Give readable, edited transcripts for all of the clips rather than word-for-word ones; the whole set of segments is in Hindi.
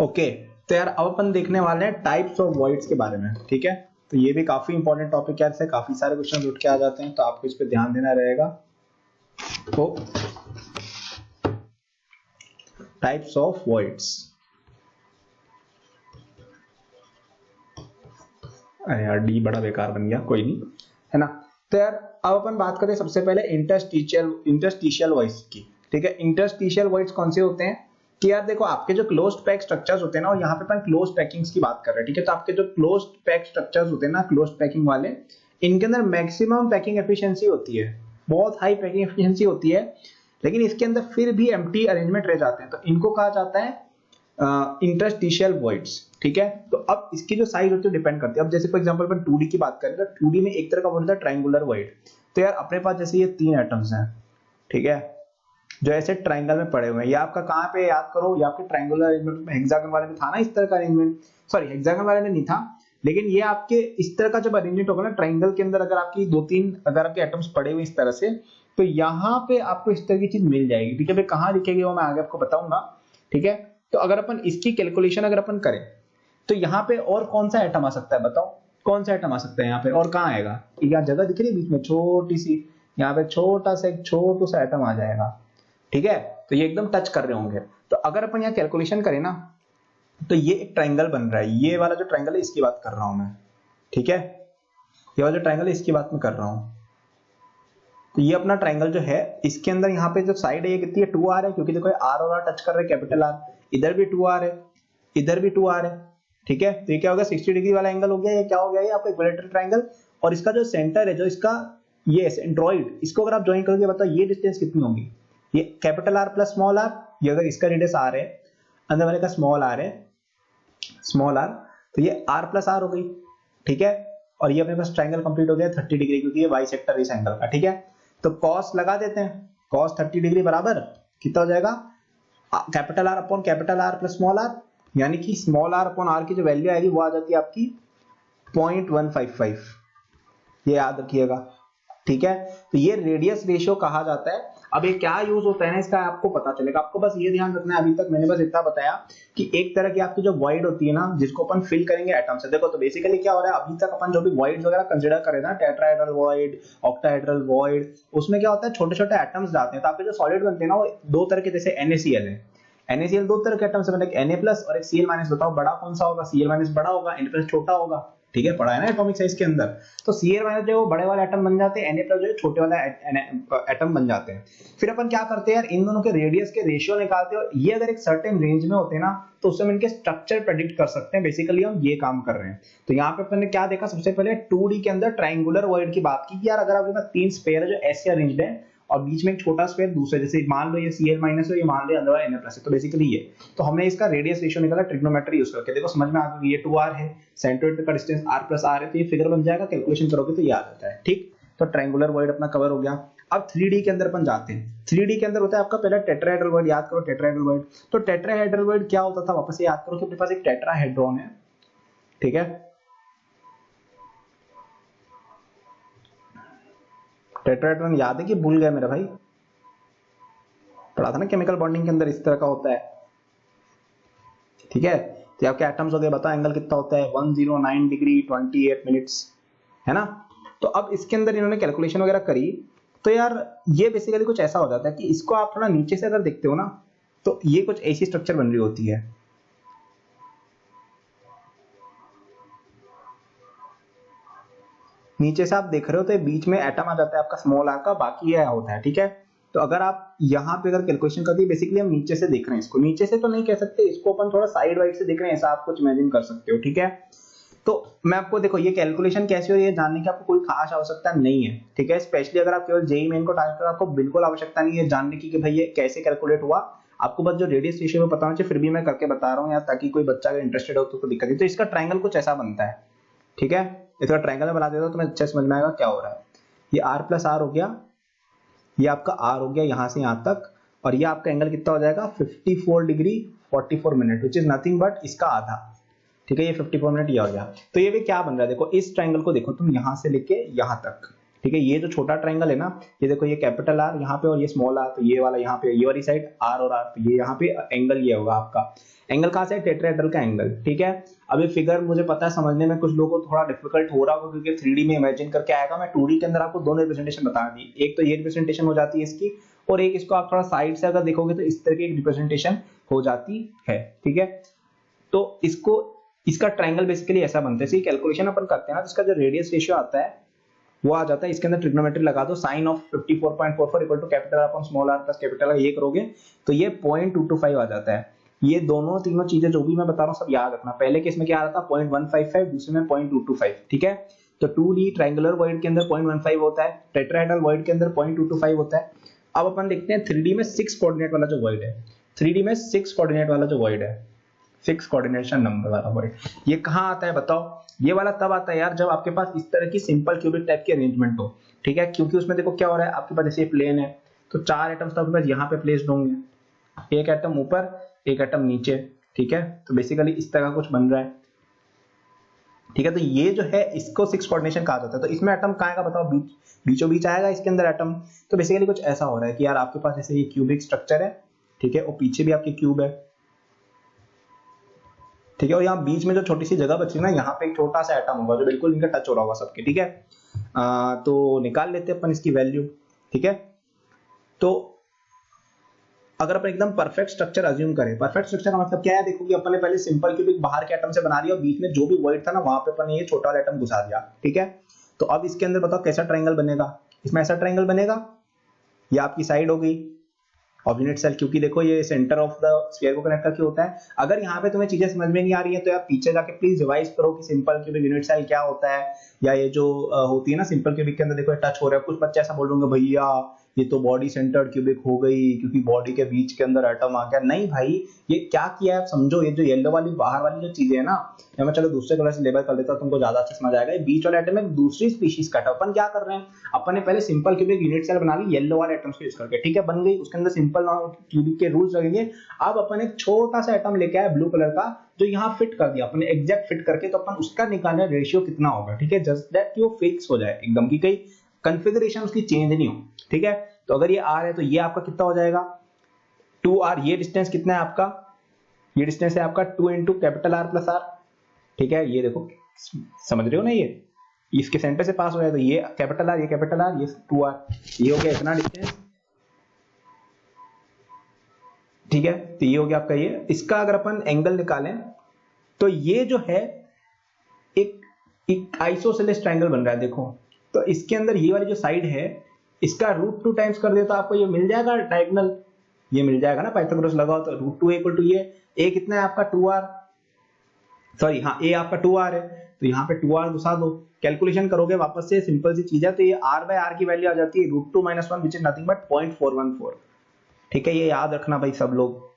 ओके, तो यार अब अपन देखने वाले हैं टाइप्स ऑफ वॉइड्स के बारे में, ठीक है। तो ये भी काफी इंपॉर्टेंट टॉपिक है, इससे काफी सारे क्वेश्चन उठ के आ जाते हैं, तो आपको इस पे ध्यान देना रहेगा। तो टाइप्स ऑफ वॉइड्स, अरे यार डी बड़ा बेकार बन गया, कोई नहीं, है ना। तो यार अब अपन बात करें सबसे पहले इंटरस्टिशियल वॉइड्स की, ठीक है। इंटरस्टिशियल वॉइड्स कौन से होते हैं कि यार देखो, आपके जो क्लोज्ड पैक स्ट्रक्चर्स होते हैं ना, और यहाँ पे अपन क्लोज्ड पैकिंग्स की बात कर रहे हैं, ठीक है। तो आपके जो क्लोज्ड पैक स्ट्रक्चर्स होते हैं ना, क्लोज्ड पैकिंग वाले, इनके अंदर मैक्सिमम पैकिंग एफिशिएंसी होती है, बहुत हाई पैकिंग एफिशिएंसी होती है, लेकिन इसके अंदर फिर भी एम्प्टी अरेंजमेंट रह जाते हैं, तो इनको कहा जाता है इंटरस्टिशियल वॉइड्स, ठीक है। तो अब इसकी जो साइज होती है डिपेंड करती है। अब जैसे फॉर एग्जांपल अपन 2D की बात करें, तो 2D में एक तरह का वॉइड होता है ट्रायंगुलर वॉइड। तो यार अपने पास जैसे ये 3 एटम्स हैं, ठीक है, जो ऐसे ट्रायंगल में पड़े हुए हैं। ये आपका कहाँ पे, याद करो, ये आपके ट्रायंगुलर अरेंजमेंट में हेक्सागन वाले में था ना, इस तरह का अरेंजमेंट, सॉरी हेक्सागन वाले में नहीं था, लेकिन ये आपके इस तरह का जब अरेंजमेंट होगा ना ट्रायंगल के अंदर, अगर आपकी 2-3 अगर आपके एटम्स पड़े हुए इस तरह से, तो यहाँ पे आपको इस तरह की चीज मिल जाएगी, ठीक है। भाई कहाँ दिखेगी वो मैं आगे आपको बताऊंगा, ठीक है। तो अगर अपन इसकी कैलकुलेशन अगर अपन करें, तो यहाँ पे और कौन सा एटम आ सकता है, बताओ कौन सा एटम आ सकता है यहाँ पे, और कहाँ आएगा, यहाँ जगह दिख रही है बीच में छोटी सी, यहाँ पे छोटा सा एक छोटू सा एटम आ जाएगा, ठीक है। तो ये एकदम टच कर रहे होंगे। तो अगर अपन यहाँ कैलकुलेशन करें ना, तो ये एक ट्रायंगल बन रहा है, ये वाला जो ट्रायंगल है इसकी बात कर रहा हूं मैं, ठीक है। ये वाला जो ट्रायंगल है इसकी बात मैं कर रहा हूं। तो ये अपना ट्रायंगल जो है, इसके अंदर यहाँ पे जो साइड है ये कितनी है, 2r है, क्योंकि देखो आर और आर टच कर रहे हैं, कैपिटल आर, इधर भी 2r है, इधर भी 2r है, ठीक है। तो ये क्या हो गया, 60 डिग्री वाला एंगल हो गया। ये क्या हो गया, ये आपका इक्विलैटरल ट्रायंगल, और इसका जो सेंटर है, जो इसका ये सेंट्रॉइड, इसको अगर आप ज्वाइन करोगे, बताओ ये डिस्टेंस कितनी होगी, ये capital R plus small R, ये अगर इसका रेडियस आर है, अंदर वाले का स्मॉल आर है, स्मॉल आर, तो ये आर प्लस आर हो गई, ठीक है। और ये अपने पास ट्रायंगल कंप्लीट हो गया 30 डिग्री, क्योंकि ये बाइसेक्टर इस एंगल का, ठीक है। तो कॉस लगा देते हैं, कॉस 30 डिग्री बराबर कितना हो जाएगा, capital R upon capital R plus small R, यानी कि स्मॉल आर अपॉन आर की जो वैल्यू आएगी वो आ जाती है आपकी 0.155, ये याद रखिएगा, ठीक है। तो ये रेडियस रेशियो कहा जाता है। अब ये क्या यूज होता है ना इसका, आपको पता चलेगा। आपको बस ये ध्यान रखना है, अभी तक मैंने बस इतना बताया कि एक तरह की आपकी जो वॉइड होती है ना, जिसको अपन फिल करेंगे एटम से। देखो तो बेसिकली क्या हो रहा है, अभी तक अपन जो भी वॉइड्स वगैरह कंसीडर करें ना, टेट्राहेड्रल वॉइड, ऑक्टाहेड्रल वॉइड, उसमें क्या होता है, छोटे छोटे एटम्स जाते हैं। तो आपके जो सॉलिड बनते हैं ना, वो दो तरह के, जैसे NaCl है, NaCl दो तरह के एटम से बने, Na+ और एक Cl-। बताओ बड़ा कौन सा होगा, Cl- बड़ा होगा, Na+ छोटा होगा, ठीक है, पढ़ा है ना एटॉमिक साइज के अंदर। तो Cl- जो बड़े वाले एटम बन जाते हैं, Na+ जो है छोटे वाला एटम बन जाते हैं। फिर अपन क्या करते हैं यार, इन दोनों के रेडियस के रेशियो निकालते हैं, और ये अगर एक सर्टेन रेंज में होते हैं ना, तो उससे हम इनके स्ट्रक्चर प्रेडिक्ट कर सकते हैं। बेसिकली हम ये काम कर रहे हैं। तो यहाँ पे अपन ने क्या देखा, सबसे पहले 2D के अंदर ट्रायंगुलर वॉइड की बात की, यार अगर आपके पास 3 स्फीयर है जो ऐसे अरेंज्ड है, और बीच में एक छोटा स्फीयर दूसरे, जैसे मान लो ये Cl- है, ये मान लो अंदर वाला Na+ है, तो बेसिकली ये, तो हमने इसका रेडियस रेशियो निकाला ट्रिग्नोमेट्री यूज करके। देखो समझ में आ गया, ये 2r है, सेंट्रोइड का डिस्टेंस r प्लस r है, तो ये फिगर बन जाएगा, कैलकुलेशन करोगे तो ये आ जाता है, ठीक। तो ट्रायंगुलर वॉइड अपना कवर हो गया। अब 3D के अंदर अपन जाते हैं। 3D के अंदर होता है आपका पहला टेट्राहेड्रल वॉइड, याद करो टेट्राहेड्रल वॉइड। तो टेट्राहेड्रल वॉइड क्या होता था, वापस से याद करो कि अपने पास एक टेट्राहेड्रॉन है, ठीक है। टेट्राहेड्रॉन याद है कि भूल गए मेरे भाई, पढ़ा था ना केमिकल बॉन्डिंग के अंदर, इस तरह का होता है, ठीक है। तो आपके एटम्स हो गए, बताओ एंगल कितना होता है, 109 डिग्री 28 मिनट्स, है ना। तो अब इसके अंदर इन्होंने कैलकुलेशन वगैरह करी, तो यार ये बेसिकली कुछ ऐसा हो जाता है कि इसको आप थोड़ा नीचे से अगर देखते हो ना, तो ये कुछ ऐसी स्ट्रक्चर बन रही होती है, नीचे से आप देख रहे हो, तो बीच में एटम आ जाता है आपका स्मॉल आर का, बाकी ये होता है, ठीक है। तो अगर आप यहाँ पे अगर कैलकुलेशन करते हैं, बेसिकली हम नीचे से देख रहे हैं इसको, नीचे से तो नहीं कह सकते, इसको अपन थोड़ा साइड वाइड से देख रहे हैं, ऐसा आप कुछ इमेजिन कर सकते हो, ठीक है। तो मैं आपको देखो ये कैलकुलेशन कैसे हो रही है जानने की आपको कोई खास आवश्यकता नहीं है, ठीक है। स्पेशली अगर आप केवल जेईई मेन को टारगेट करो, आपको बिल्कुल आवश्यकता नहीं है जानने की कि भाई ये कैसे कैलकुलेट हुआ। आपको बस जो रेडियस रेशियो में पता होना चाहिए, फिर भी मैं करके बता रहा हूँ यार, ताकि कोई बच्चा अगर इंटरेस्टेड हो तो दिक्कत नहीं। तो इसका ट्रायंगल कुछ ऐसा बनता है, ठीक है। इसका ट्रायंगल बना देता हूं तो मैं अच्छे समझ में आएगा क्या हो रहा है। ये r प्लस आर हो गया, ये आपका r हो गया यहां से यहां तक, और ये आपका एंगल कितना हो जाएगा 54 degree 44 minute, which is nothing but इसका आधा, ठीक है। ये 54 मिनट ये हो गया। तो ये भी क्या बन रहा है, देखो इस ट्रायंगल को देखो तुम, यहां से लेके यहां तक, ठीक है। ये जो छोटा ट्राइंगल है ना, ये देखो ये कैपिटल आर यहाँ पे और ये स्मॉल आर, तो ये वाला यहाँ पे, ये वाली साइड आर और आर, तो ये यहाँ पे एंगल ये होगा आपका। एंगल कहाँ से है? टेट्राहेड्रल का एंगल, ठीक है। अब ये फिगर मुझे पता है समझने में कुछ लोगों को थोड़ा डिफिकल्ट हो रहा होगा, क्योंकि 3D में इमेजिन करके आएगा। मैं 2D के अंदर आपको दोनों रिप्रेजेंटेशन बता दी, एक तो ये रिप्रेजेंटेशन हो जाती है इसकी, और एक इसको आप थोड़ा साइड से अगर देखोगे तो इस तरह की एक रिप्रेजेंटेशन हो जाती है, ठीक है। तो इसको, इसका ट्राइंगल बेसिकली ऐसा बनता है। इसी कैलकुलेशन अपन करते हैं ना, तो इसका जो रेडियस रेशियो आता है वो आ जाता है, इसके अंदर ट्रिग्नोमेट्री लगा दो, sine of 54.44 equal to capital R upon small R plus capital R, ये करोगे तो ये 0.225 आ जाता है। ये दोनों तीनों चीजें जो भी मैं बता रहा हूँ सब याद रखना। पहले केस में क्या आ रहा था? 0.155, दूसरे में 0.225, ठीक है। तो 2D ट्राइंगुलर वॉइड के अंदर 0.15 होता है, टेट्राहेड्रल वॉइड के अंदर 0.225 होता है। अब अपन देखते हैं 3D में 6 कोऑर्डिनेट वाला जो वॉइड है, 3D में 6 कोऑर्डिनेट वाला जो वॉइड है, 6 कोऑर्डिनेशन नंबर वाला वॉइड, ये कहाँ आता है बताओ? ये वाला तब आता है यार जब आपके पास इस तरह की सिंपल क्यूबिक टाइप की अरेंजमेंट हो, ठीक है। क्योंकि उसमें देखो क्या हो रहा है, आपके पास जैसे प्लेन है तो 4 एटम्स तो आपके पास यहाँ पे प्लेस्ड होंगे, एक एटम ऊपर एक एटम नीचे, ठीक है। तो बेसिकली इस तरह कुछ बन रहा है, ठीक है। तो ये जो है इसको 6 कोऑर्डिनेशन कहा जाता है। तो इसमें एटम कहाँ आएगा बताओ? बीचों बीच आएगा इसके अंदर एटम। तो बेसिकली कुछ ऐसा हो रहा है कि यार आपके पास जैसे ये क्यूबिक स्ट्रक्चर है, ठीक है, और पीछे भी आपकी क्यूब है, ठीक है, और यहाँ बीच में जो छोटी सी जगह बची ना, यहाँ पे एक छोटा सा एटम होगा जो बिल्कुल इनका टच हो रहा होगा सबके, ठीक है। तो निकाल लेते हैं अपन इसकी वैल्यू, ठीक है। तो अगर अपन एकदम परफेक्ट स्ट्रक्चर अज्यूम करें, परफेक्ट स्ट्रक्चर का मतलब क्या है? देखो कि अपन ने पहले सिंपल क्यूबिक बाहर के एटम से बना दिया और बीच में जो भी वॉइड था ना वहां पे अपन ने ये छोटा वाला एटम घुसा दिया, ठीक है। तो अब इसके अंदर बताओ कैसा ट्राइंगल बनेगा? इसमें ऐसा ट्राइंगल बनेगा, ये आपकी साइड होगी ऑफ यूनिट सेल, क्योंकि देखो ये सेंटर ऑफ द स्फीयर को कनेक्ट करके होता है। अगर यहाँ पे तुम्हें चीजें समझ में नहीं आ रही है तो यार पीछे जाके प्लीज रिवाइज करो कि सिंपल क्यूबिक यूनिट सेल क्या होता है, या ये जो होती है ना सिंपल क्यूबिक के अंदर देखो टच हो रहा है। कुछ बच्चे ऐसा बोल रहे भैया ये तो बॉडी सेंटर्ड क्यूबिक हो गई क्योंकि बॉडी के बीच के अंदर एटम आ गया। नहीं भाई, ये क्या किया है आप समझो। ये जो येलो वाली बाहर वाली जो चीजें है ना, या मैं चलो दूसरे कलर से लेबल कर देता हूं, तुमको ज्यादा अच्छे समझ आएगा। ये बीच वाला एटम एक दूसरी स्पीशीज का है। अपन क्या कर रहे हैं, अपन ने पहले सिंपल क्यूबिक यूनिट सेल बना ली येलो वाले एटम्स को यूज करके, ठीक है, बन गई। उसके अंदर सिंपल क्यूबिक के रूल्स लगेंगे। अब अपन एक छोटा सा एटम लेके आए ब्लू कलर का, जो यहाँ फिट कर दिया अपन एग्जैक्ट फिट करके, तो अपन उसका निकालना रेशियो कितना होगा, ठीक है, जस्ट दैट कि वो फिक्स हो जाए एकदम, की कहीं कन्फिगरेशन उसकी चेंज नहीं हो, ठीक है। तो अगर ये आर है तो ये आपका कितना हो जाएगा 2r। ये डिस्टेंस कितना है आपका? ये डिस्टेंस है आपका 2 into capital R plus R, ठीक है। ये देखो समझ रहे हो ना, ये इसके सेंटर से पास हो जाए तो ये कैपिटल आर, ये कैपिटल आर, ये 2r, ये हो गया इतना डिस्टेंस, ठीक है। तो ये हो गया आपका ये। इसका अगर अपन एंगल निकालें तो ये जो है एक आइसोसेलेस ट्रायंगल बन रहा है देखो। तो इसके अंदर ये वाली जो साइड है इसका √2 टाइम्स कर दे तो आपको ये मिल जाएगा डायगोनल, ये मिल जाएगा ना, पाइथागोरस लगाओ तो √2 इक्वल टू ये a कितना है आपका 2r, सॉरी हाँ a आपका 2r है, तो यहाँ पे 2r घुसा दो। कैलकुलेशन करोगे वापस से, सिंपल सी चीज है। तो ये r बाय r की वैल्यू आ जाती है √2 - 1 विच इज नथिंग बट 0.414, ठीक है। ये याद रखना भाई सब लोग।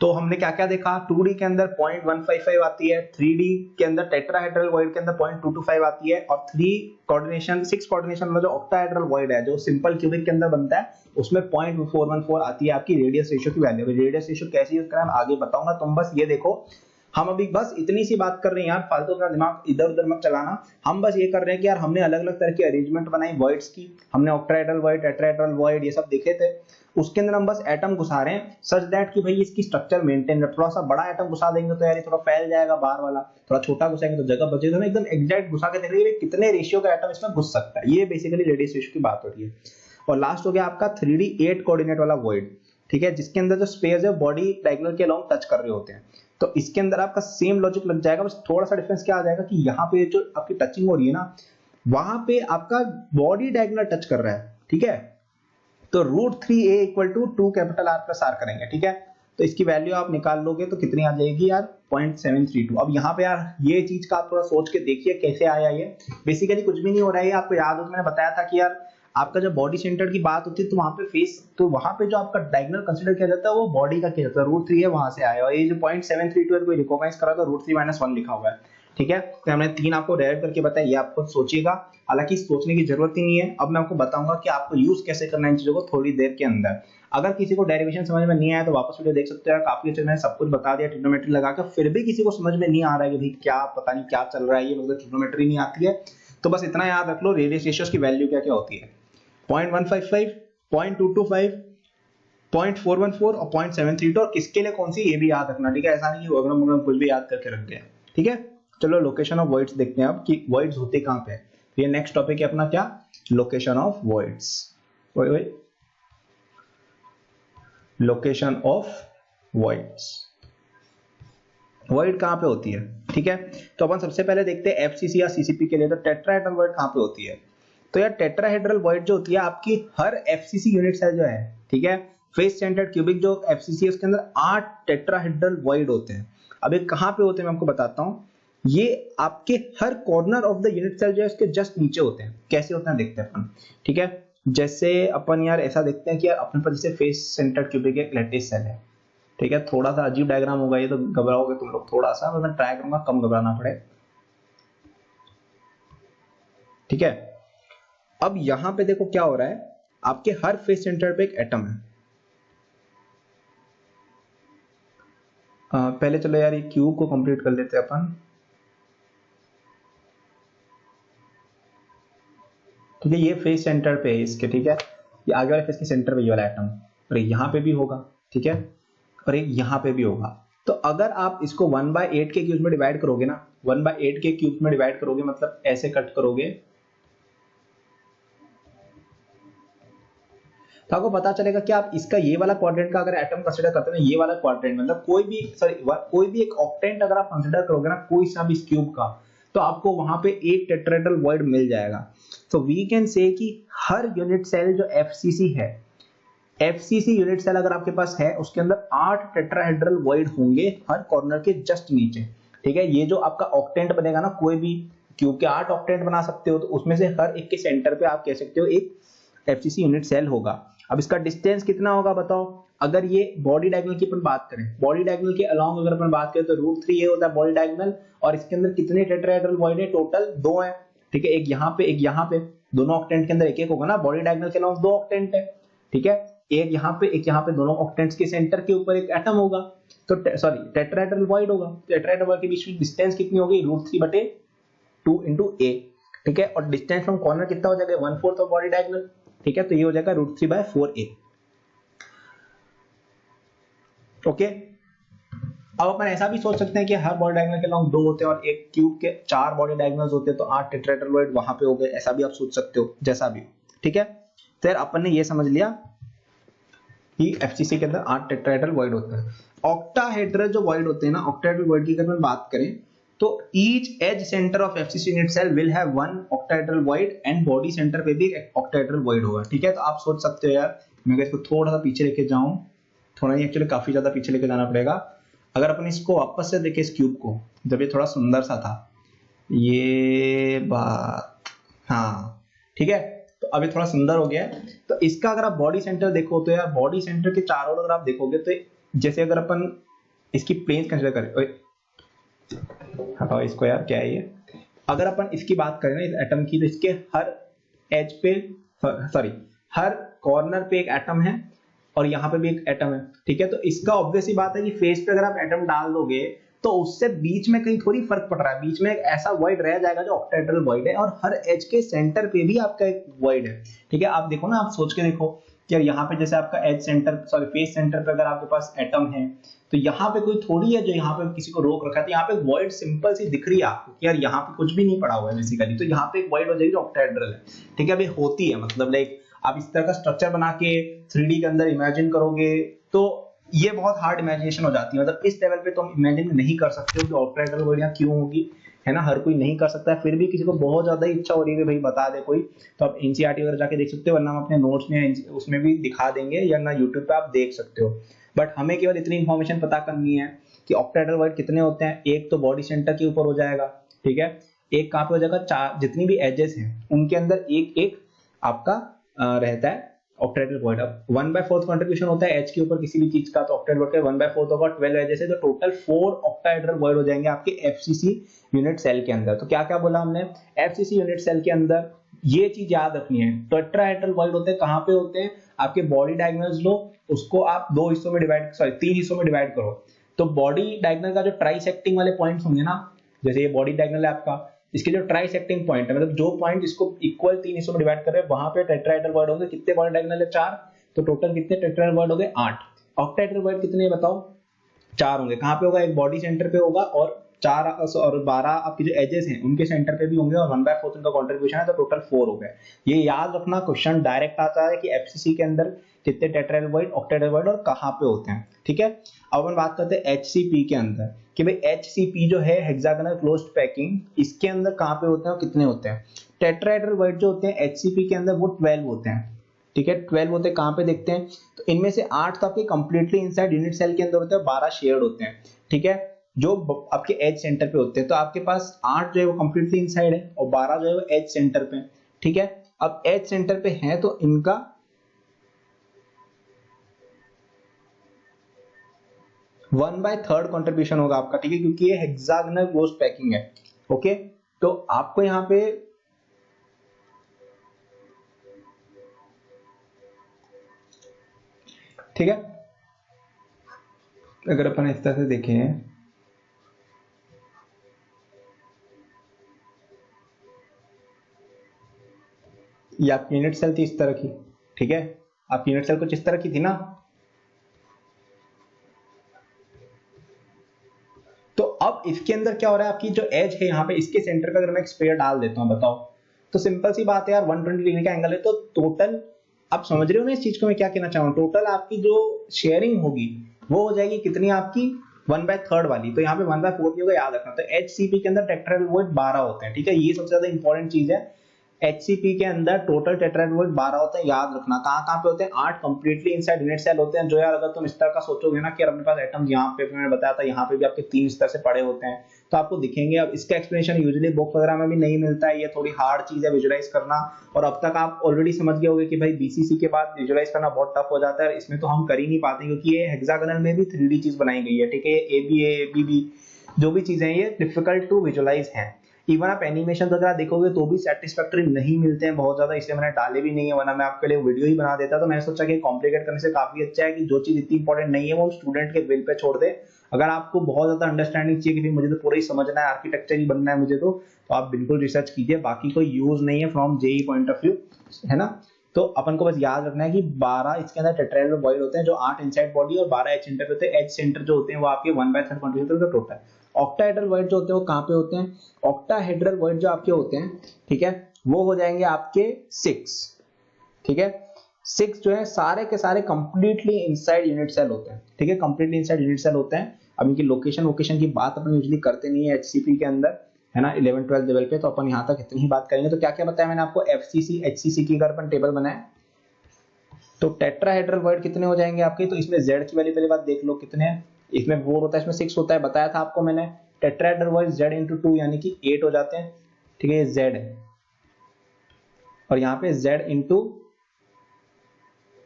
तो हमने क्या क्या देखा, 2D के अंदर 0.155 आती है, 3D के अंदर टेट्राहेड्रल वॉइड के अंदर 0.225 आती है, और 6 कोऑर्डिनेशन वाला जो ऑक्टाहेड्रल वॉइड है जो सिंपल क्यूबिक के अंदर बनता है उसमें 0.414 आती है आपकी रेडियस रेशियो की वैल्यू। रेडियस रेशियो कैसे यूज करें आगे बताऊंगा, तुम बस ये देखो। हम अभी बस इतनी सी बात कर रहे हैं यार, फालतू अपना दिमाग इधर उधर मत चलाना। हम बस ये कर रहे हैं कि यार हमने अलग अलग तरह की अरेंजमेंट बनाई वर्ड्स की, हमने ऑक्टाहेड्रल वॉइड, टेट्राहेड्रल वॉइड ये सब देखे थे। उसके अंदर हम बस एटम घुसा रहे हैं सच दैट कि भाई इसकी स्ट्रक्चर मेंटेन है। थोड़ा सा बड़ा एटम घुसा देंगे तो यार ये थोड़ा फैल जाएगा बाहर वाला, थोड़ा छोटा घुसाएंगे तो जगह बचेगी। तो एकदम एग्जैक्ट घुसा के देख रही है कितने रेशियो का एटम इसमें घुस सकता है। ये बेसिकली रेडियस रेशियो की बात हो रही है। और लास्ट हो गया आपका 3D 8 कोऑर्डिनेट वाला वॉइड, ठीक है, जिसके अंदर जो स्पेस है बॉडी डायगोनल के अलोंग टच कर रहे होते हैं। तो इसके अंदर आपका सेम लॉजिक लग जाएगा, बस थोड़ा सा डिफरेंस क्या आ जाएगा कि यहाँ पे जो आपकी टचिंग हो रही है ना, वहां पे आपका बॉडी डायगोनल टच कर रहा है, ठीक है। तो √3a equal to 2 capital R plus R करेंगे, ठीक है। तो इसकी वैल्यू आप निकाल लोगे तो कितनी आ जाएगी यार 0.732। अब यहाँ पे यार ये चीज का आप थोड़ा सोच के देखिए कैसे आया ये। बेसिकली कुछ भी नहीं हो रहा है, आपको याद हो तो मैंने बताया था कि यार आपका जब बॉडी सेंटर की बात होती है तो वहां पे फेस, तो वहां पे जो आपका डायगोनल कंसीडर किया जाता है वो बॉडी का किया जाता है। √3 है वहां से आया, और ये जो 0.732 है कोई रिकॉग्नाइज करा तो √3 - 1 लिखा हुआ है, ठीक है। तो हमने 3 आपको डायरेक्ट करके बताया, ये आपको सोचिएगा, हालांकि सोचने की जरूरत ही नहीं है। अब मैं आपको बताऊंगा कि आपको यूज कैसे करना है इन चीजों को थोड़ी देर के अंदर। अगर किसी को डेरिवेशन समझ में नहीं आया तो वापस वीडियो देख सकते हो, काफी अच्छे मैंने सब कुछ बता दिया ट्रिग्नोमेट्री लगाकर। फिर भी किसी को समझ में नहीं आ रहा है कि भाई क्या पता नहीं क्या चल रहा है, ये मतलब ट्रिग्नोमेट्री नहीं आती है, तो बस इतना याद रख लो रेडियस रेशियोज की वैल्यू क्या क्या होती है, 0.155, 0.225, 0.414 और 0.732, और किसके लिए कौन सी ये भी याद रखना, ठीक है। ऐसा नहीं कि अगरम बगरम कुछ भी याद करके रख दिया, ठीक है। चलो लोकेशन ऑफ वॉइड्स देखते हैं अब कि वॉइड्स होते कहाँ पे। ये नेक्स्ट टॉपिक है अपना क्या, location of voids. Location of voids, void कहाँ पे होती है, ठीक है। तो अपन सबसे पहले देखते हैं एफसीसी या सीसीपी के लिए, तो टेट्राहेड्रल वॉइड कहाँ पे होती है। तो यार टेट्राहेड्रल वॉइड जो होती है आपकी हर एफसीसी यूनिट सेल जो है, ठीक है, फेस सेंटर्ड क्यूबिक जो एफसीसी है उसके अंदर 8 टेट्राहेड्रल वॉइड होते हैं। अब ये कहाँ पे होते हैं मैं आपको बताता हूँ। ये आपके हर corner of the unit cell जो है उसके जस्ट नीचे होते हैं। कैसे होते हैं देखते हैं अपन, ठीक है। जैसे अपन यार ऐसा देखते हैं कि यार अपने पास जैसे फेस सेंटर्ड क्यूबिक एक लैटिस सेल है, ठीक है। थोड़ा सा अजीब डायग्राम होगा ये, तो घबराओगे तुम लोग थोड़ा सा, मैं ट्राई करूंगा कम घबराना पड़े, ठीक है। अब यहां पे देखो क्या हो रहा है, आपके हर फेस सेंटर पे एक एटम है। पहले चलो यार ये क्यूब को कंप्लीट कर लेते हैं अपन, ठीक है। ये फेस सेंटर पे है इसके, ठीक है। ये आगे वाले फेस के सेंटर पे ये वाला एटम, और यहाँ पे भी होगा, ठीक है, और एक यहाँ पे भी होगा। तो अगर आप इसको 1/8 के क्यूब में डिवाइड करोगे ना, 1/8 के क्यूब में डिवाइड करोगे मतलब ऐसे कट करोगे, तो आपको पता चलेगा कि आप इसका ये वाला क्वाड्रेंट का अगर एटम कंसीडर करते हैं, ये वाला क्वाड्रेंट मतलब कोई भी एक ऑक्टेंट अगर आप कंसीडर करोगे ना कोई सा भी इस क्यूब का, तो आपको वहां पे एक टेट्राहेड्रल वॉइड मिल जाएगा। तो वी कैन से कि हर यूनिट सेल जो एफसीसी है, एफसीसी यूनिट सेल अगर आपके पास है उसके अंदर 8 टेट्राहेड्रल वॉइड होंगे हर कॉर्नर के जस्ट नीचे, ठीक है। ये जो आपका ऑक्टेंट बनेगा ना, कोई भी क्यूब के 8 ऑक्टेंट बना सकते हो, तो उसमें से हर एक के सेंटर पे आप कह सकते हो एक एफसीसी यूनिट सेल होगा। अब इसका डिस्टेंस कितना होगा बताओ। अगर ये बॉडी डायगोनल की अपन बात करें, बॉडी डायगोनल के अलोंग अगर अपन बात करें तो √3 ये होता है बॉडी डायगोनल, और इसके अंदर कितने टेट्राहेड्रल वॉइड है, टोटल 2 है, ठीक है। एक यहाँ पे एक यहाँ पे, दोनों ऑक्टेंट के अंदर एक एक होगा ना, बॉडी डायगोनल के अलोंग 2 ऑक्टेंट है, ठीक है। एक यहाँ पे एक यहाँ पे, दोनों ऑक्टेंट्स के सेंटर के ऊपर एक एटम होगा, तो सॉरी टेट्राहेड्रल वॉइड होगा। टेट्राहेड्रल वॉइड के बीच में डिस्टेंस कितनी होगी, √3/2 × a, ठीक है। और डिस्टेंस फ्रॉम कॉर्नर कितना हो जाएगा, 1/4 ऑफ बॉडी डायगोनल, ठीक है। तो ये हो जाएगा √3/4a, ओके। अब अपन ऐसा भी सोच सकते हैं कि हर बॉडी डायगोनल के लॉन्ग 2 होते हैं और एक क्यूब के 4 बॉडी डायगोनल्स होते हैं, तो 8 टेट्राहेड्रल वॉइड वहां पे हो गए, ऐसा भी आप सोच सकते हो, जैसा भी, ठीक है। तो यार अपन ने ये समझ लिया कि एफसीसी के अंदर 8 टेट्राहेड्रल वॉइड होता है। ऑक्टाहेड्रल जो वॉइड होते हैं ना, ऑक्टाहेड्रल वॉइड की अगर मैं बात करें तो each edge centre of FCC unit cell will have 1 octahedral void and body centre पे भी एक ऑक्टाहेड्रल वॉइड होगा, ठीक है। तो आप सोच सकते हो यार, मैं इसको थोड़ा सा पीछे लेके जाऊं, थोड़ा नहीं एक्चुअली काफी ज्यादा पीछे लेके जाना पड़ेगा। अगर अपन इसको वापस से देखें इस क्यूब को, जब ये थोड़ा सुंदर सा था, ये बात, हाँ ठीक है, तो अभी थोड़ा सुंदर हो गया है। तो इसका अगर आप बॉडी सेंटर देखो तो यार बॉडी सेंटर के चारों अगर आप देखोगे तो जैसे अगर अपन इसकी प्लेन्स कंसीडर करें, हटाओ इसको यार, क्या है ये, अगर अपन इसकी बात करें ना इस एटम की, तो इसके हर एज पे, सॉरी हर कॉर्नर पे एक एटम है और यहाँ पे भी एक एटम है, ठीक है। तो इसका ऑब्वियस ही बात है कि फेस पे अगर आप एटम डाल दोगे तो उससे बीच में कहीं थोड़ी फर्क पड़ रहा है, बीच में एक ऐसा वॉइड रह जाएगा जो ऑक्टाहेड्रल वॉइड है, और हर एज के सेंटर पे भी आपका एक वॉइड है, ठीक है। आप देखो ना, आप सोच के देखो कि यार यहाँ पे जैसे आपका edge centre, sorry face centre पे अगर आपके पास एटम है, तो यहाँ पे कोई थोड़ी है जो यहाँ पे किसी को रोक रखा है, तो यहाँ पे वॉइड सिंपल सी दिख रही है आपको कि यार यहाँ पे कुछ भी नहीं पड़ा हुआ है बेसिकली, तो यहाँ पे एक वॉइड हो जाएगी जो ऑक्टाहेड्रल है, ठीक है। अभी होती है, मतलब लाइक आप इस तरह का स्ट्रक्चर बना के 3D के अंदर इमेजिन करोगे तो ये बहुत हार्ड इमेजिनेशन हो जाती है, मतलब इस लेवल पे तो हम इमेजिन नहीं कर सकते हो कि ऑक्टाहेड्रल वॉइड यहाँ क्यों होगी, है ना। हर कोई नहीं कर सकता है, फिर भी किसी को बहुत ज्यादा इच्छा हो रही है भाई बता दे कोई, तो आप एनसीईआरटी वगैरह जाके देख सकते हो, वरना हम अपने नोट्स में उसमें भी दिखा देंगे, या ना यूट्यूब पे आप देख सकते हो। बट हमें केवल इतनी इंफॉर्मेशन पता करनी है कि ऑक्टाहेड्रल वॉइड कितने होते हैं। एक तो बॉडी सेंटर के ऊपर हो जाएगा, ठीक है, एक कहाँ पे हो जाएगा, चार जितनी भी एजेस हैं उनके अंदर एक एक आपका रहता है ऑक्टाहेड्रल वॉइड। अब 1/4 कंट्रीब्यूशन होता है एच के ऊपर किसी भी चीज का, तो ऑक्टाहेड्रल वॉइड का 1/4 होगा, 12 एजेस है, तो टोटल 4 ऑक्टाहेड्रल वॉइड हो जाएंगे आपके एफसीसी यूनिट सेल के अंदर। तो क्या क्या बोला हमने, एफसीसी यूनिट सेल के अंदर ये चीज याद रखनी है, टेट्राहेड्रल वॉइड होते हैं कहाँ पे होते हैं, आपके बॉडी डायगोनल्स लो, उसको आप 2 हिस्सों में डिवाइड, सॉरी 3 हिस्सों में डिवाइड करो। तो बॉडी डायगोनल का जो ट्राइसेक्टिंग वाले पॉइंट्स होंगे ना, जैसे ये बॉडी डायगोनल है आपका, इसके जो ट्राइसेक्टिंग पॉइंट है, मतलब जो पॉइंट इसको इक्वल 3 हिस्सों में डिवाइड कर रहे हैं, वहां पे टेट्राहेड्रल वर्ड होंगे। कितने वर्ड डायगोनल है? 4, तो टोटल कितने टेट्राहेड्रल वर्ड हो गए? 8। ऑक्टाहेड्रल वर्ड कितने बताओ? 4 होंगे। कहां पे होगा? एक बॉडी सेंटर पे होगा और 4 और 12 आपके जो एजेस हैं उनके सेंटर पे भी होंगे और 1/4 उनका कंट्रीब्यूशन है, तो टोटल 4 हो गए। ये याद रखना, क्वेश्चन डायरेक्ट आता है कि एफसीसी के अंदर कितने टेट्राहेड्रल वर्ड, ऑक्टाहेड्रल वर्ड और कहां पे होते हैं। ठीक है, अब अपन बात करते हैं एचसीपी के अंदर कि भाई एचसीपी जो है हेक्सागोनल क्लोज्ड पैकिंग, इसके अंदर कहां पे होते हैं और कितने होते हैं। टेट्राहेड्रल वर्ड जो होते हैं एचसीपी के अंदर वो 12 होते हैं। ठीक है, 12 होते हैं। कहां पे देखते हैं? तो इनमें से 8 तो आपके कंप्लीटली इनसाइड यूनिट सेल के अंदर होते हैं, 12 शेयर्ड होते हैं। ठीक है, जो आपके एज सेंटर पे होते हैं। तो आपके पास 8 जो है वो कंप्लीटली इनसाइड है और 12 जो है वो एज सेंटर पे। ठीक है, अब एज सेंटर पे है तो इनका 1/3 कंट्रीब्यूशन होगा आपका। ठीक है, क्योंकि ये हेक्सागोनल क्लोज्ड पैकिंग है। ओके, तो आपको यहां पे ठीक है, अगर अपन इस तरह से देखें, ये आपकी यूनिट सेल थी इस तरह की। ठीक है, आपकी यूनिट सेल कुछ इस तरह की थी ना। तो अब इसके अंदर क्या हो रहा है, आपकी जो एज है यहाँ पे इसके सेंटर पे अगर मैं एक स्फीयर डाल देता हूँ, बताओ, तो सिंपल सी बात है यार, 120 डिग्री का एंगल है। तो टोटल, आप समझ रहे हो ना इस चीज को मैं क्या कहना चाह रहा हूँ, टोटल आपकी जो शेयरिंग होगी वो हो जाएगी कितनी आपकी? 1/3 वाली। तो यहाँ पे 1/4 होगा, याद रखना। तो एचसीपी के अंदर टेट्राहेड्रल वर्ड 12 होते हैं। ठीक है, ये सबसे ज्यादा इंपॉर्टेंट चीज है। एचसीपी के अंदर टोटल टेट्राहेड्रल वर्ड 12 होते हैं, याद रखना। कहां कहां पे होते हैं? 8 कंप्लीटली इनसाइड यूनिट सेल होते हैं। जो यार अगर तुम इस तरह का सोचोगे ना कि यार अपने पास एटम्स यहाँ पे मैंने बताया था, यहाँ पे भी आपके 3 इस तरह से पड़े होते हैं, तो आपको दिखेंगे। अब इसका एक्सप्लेनेशन यूजुअली बुक वगैरह में भी नहीं मिलता है, ये थोड़ी हार्ड चीज है विजुलाइज करना। और अब तक आप ऑलरेडी समझ गए होंगे कि भाई बीसीसी के बाद विजुलाइज करना बहुत टफ हो जाता है। इसमें तो हम कर ही नहीं पाते क्योंकि ये हेक्सागोनल में भी 3D चीज बनाई गई है। ठीक है, ए बी बी जो भी चीजें हैं ये डिफिकल्ट टू विजुलाइज हैं। इवन आप एनिमेशन वगैरह देखोगे तो भी सेटिस्फैक्टरी नहीं मिलते हैं बहुत ज्यादा, इसलिए मैंने डाले भी नहीं है, वरना मैं आपके लिए वीडियो ही बना देता। तो मैंने सोचा कि कॉम्प्लिकेट करने से काफी अच्छा है कि जो चीज इतनी इंपॉर्टेंट नहीं है वो हम स्टूडेंट के विल पे छोड़ दे। अगर आपको बहुत ज्यादा अंडरस्टैंडिंग चाहिए कि मुझे तो पूरा ही समझना है, आर्किटेक्चर ही बनना है मुझे, तो आप बिल्कुल रिसर्च कीजिए, बाकी कोई यूज नहीं है from JEE point of view, है ना। तो अपन को बस याद रखना है कि 12 इसके अंदर टेट्राहेड्रल वर्ड होते हैं, जो 8 इनसाइड बॉडी और 12 एज सेंटर होते हैं। एज सेंटर जो होते हैं वो आपके 1/3 कंट्रीब्यूट होते हैं टोटल। ऑक्टाहेड्रल वर्ड जो होते हैं वो कहां पे होते हैं? ऑक्टाहेड्रल वर्ड जो आपके होते हैं, ठीक है, वो हो जाएंगे आपके 6। ठीक है, 6 जो है सारे के सारे कंप्लीटली इनसाइड यूनिट सेल होते हैं। ठीक है, कंप्लीटली इनसाइड यूनिट सेल होते हैं। अब इनकी लोकेशन की बात अपन यूजुअली करते नहीं है एचसीपी के अंदर, है ना, 11-12 लेवल पे, तो अपन यहां तक इतनी ही बात करेंगे। तो क्या क्या बताया मैंने आपको? एफसीसी एचसीसी की अगर अपन टेबल बनाए तो टेट्राहेड्रल वर्ड कितने हो जाएंगे आपके? तो इसमें जेड की वैल्यू पहले बात देख लो कितने हैं। इसमें 4 होता है, इसमें 6 होता है, बताया था आपको मैंने। टेट्राहेड्रल वर्ड जेड इंटू 2 यानी कि 8 हो जाते हैं। ठीक है, ये जेड है और यहाँ पे जेड इंटू,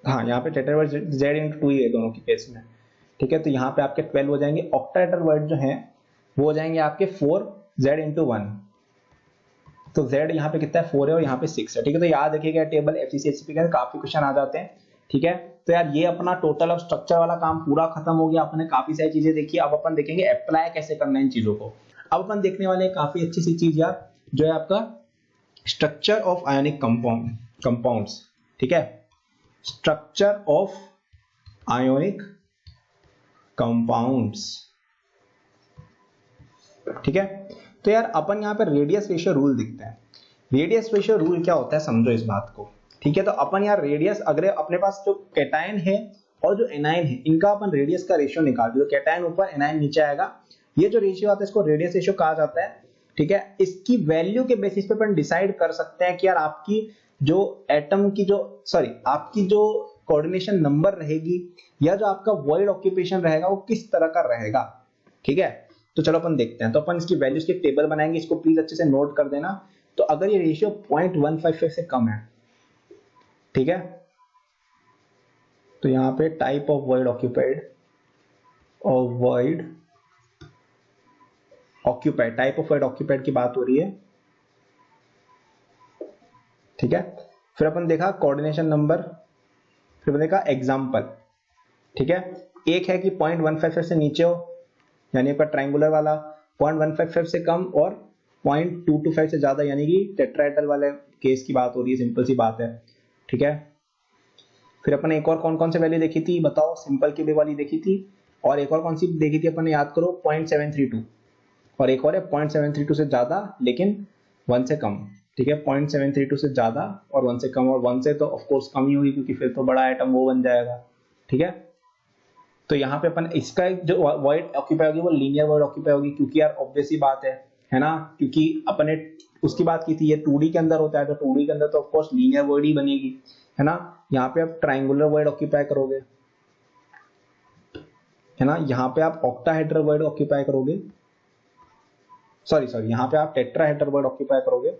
हाँ यहाँ पे टेट्राहेड्रल वर्ड जेड इंटू 2 ही है दोनों की केस में। ठीक है, तो यहाँ पे आपके 12 हो जाएंगे। ऑक्टाहेड्रल वर्ड जो है वो हो जाएंगे आपके 4 जेड इंटू 1। तो z यहाँ पे कितना है? 4 है और यहाँ पे 6 है। ठीक है, तो याद रखिएगा टेबल एफसीसी एचसीपी के काफी क्वेश्चन आ जाते हैं। ठीक है, तो यार ये अपना टोटल ऑफ स्ट्रक्चर वाला काम पूरा खत्म हो गया। अपने काफी सारी चीजें देखी, अब अपन देखेंगे अप्लाई कैसे करना है इन चीजों को। अब अपन देखने वाले काफी अच्छी सी चीज यार, जो है आपका स्ट्रक्चर ऑफ आयोनिक कंपाउंड्स। ठीक है, स्ट्रक्चर ऑफ आयोनिक कंपाउंड्स। ठीक है, तो यार अपन यहाँ पे रेडियस रेशियो रूल दिखता है। रेडियस रेशियो रूल क्या होता है समझो इस बात को। ठीक है, तो अपन यार रेडियस, अगर अपने पास जो कैटायन है और जो एनायन है, इनका अपन रेडियस का रेशियो निकाल दो, कैटायन ऊपर एनायन नीचे आएगा, ये जो रेशियो आता है इसको रेडियस रेशियो कहा जाता है। ठीक है, इसकी वैल्यू के बेसिस पे अपन डिसाइड कर सकते हैं कि यार आपकी जो एटम की जो आपकी जो कोऑर्डिनेशन नंबर रहेगी या जो आपका वॉइड ऑक्यूपेशन रहेगा वो किस तरह का रहेगा। ठीक है, तो चलो अपन देखते हैं। तो अपन इसकी वैल्यूज की टेबल बनाएंगे, इसको प्लीज अच्छे से नोट कर देना। तो अगर ये रेशियो 0.155 से कम है, ठीक है, तो यहाँ पे टाइप ऑफ वॉइड ऑक्यूपाइड और void occupied, type of void occupied की बात हो रही है। ठीक है, फिर अपन देखा कोऑर्डिनेशन नंबर, फिर अपन देखा एग्जाम्पल। ठीक है, एक है कि 0.155 से नीचे हो, यानी आपका ट्राइंगुलर वाला, 0.155 से कम और 0.225 से ज्यादा, यानी कि टेट्राहेड्रल वाले केस की बात हो रही है, सिंपल सी बात है, ठीक है। फिर अपन एक और कौन कौन से वैल्यू देखी थी बताओ, सिंपल क्यूबिक वाली देखी थी, और एक और कौन सी देखी थी अपन ने, याद करो, 0.732, और एक और है 0.732 से ज्यादा लेकिन 1 से कम, ठीक है। 0.732 से ज्यादा और 1 से कम, और 1 से तो ऑफकोर्स कम ही होगी क्योंकि फिर तो बड़ा एटम वो बन जाएगा, ठीक है। तो यहाँ पे अपन इसका जो वॉइड ऑक्यूपाई होगी वो लीनियर वॉइड ऑक्यूपाई होगी, क्योंकि यार ऑब्वियस ही बात है ना, क्योंकि अपने उसकी बात की थी ये 2D के अंदर होता है, तो 2D के अंदर तो ऑफकोर्स लीनियर वॉइड ही बनेगी, है ना। यहाँ पे आप ट्राइंगुलर वॉइड ऑक्यूपाई करोगे, है ना, यहाँ पे आप ऑक्टाहेड्रल वॉइड ऑक्यूपाई करोगे, सॉरी यहाँ पे आप टेट्राहेड्रल वॉइड ऑक्यूपाई करोगे,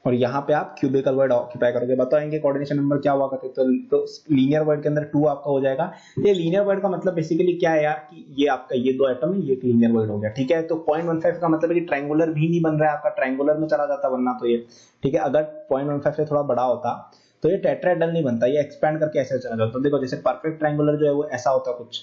और यहाँ पे आप क्यूबिकल वॉइड ऑक्यूपाई करोगे। बताएंगे कोऑर्डिनेशन नंबर क्या हुआ करते, तो लीनियर वॉइड के अंदर 2 आपका हो जाएगा। ये लीनियर वॉइड का मतलब बेसिकली क्या है यार, कि ये आपका ये 2 एटम है, ये एक लीनियर वॉइड हो गया, ठीक है। तो 0.15 का मतलब है कि ट्रायंगुलर भी नहीं बन रहा है आपका, ट्रायंगुलर में चला जाता वरना तो ये, ठीक है। अगर 0.15 से थोड़ा बड़ा होता तो ये टेट्राहेड्रल नहीं बनता, ये एक्सपैंड करके ऐसे चला जाता। तो देखो जैसे परफेक्ट ट्रायंगुलर जो है वो ऐसा होता, कुछ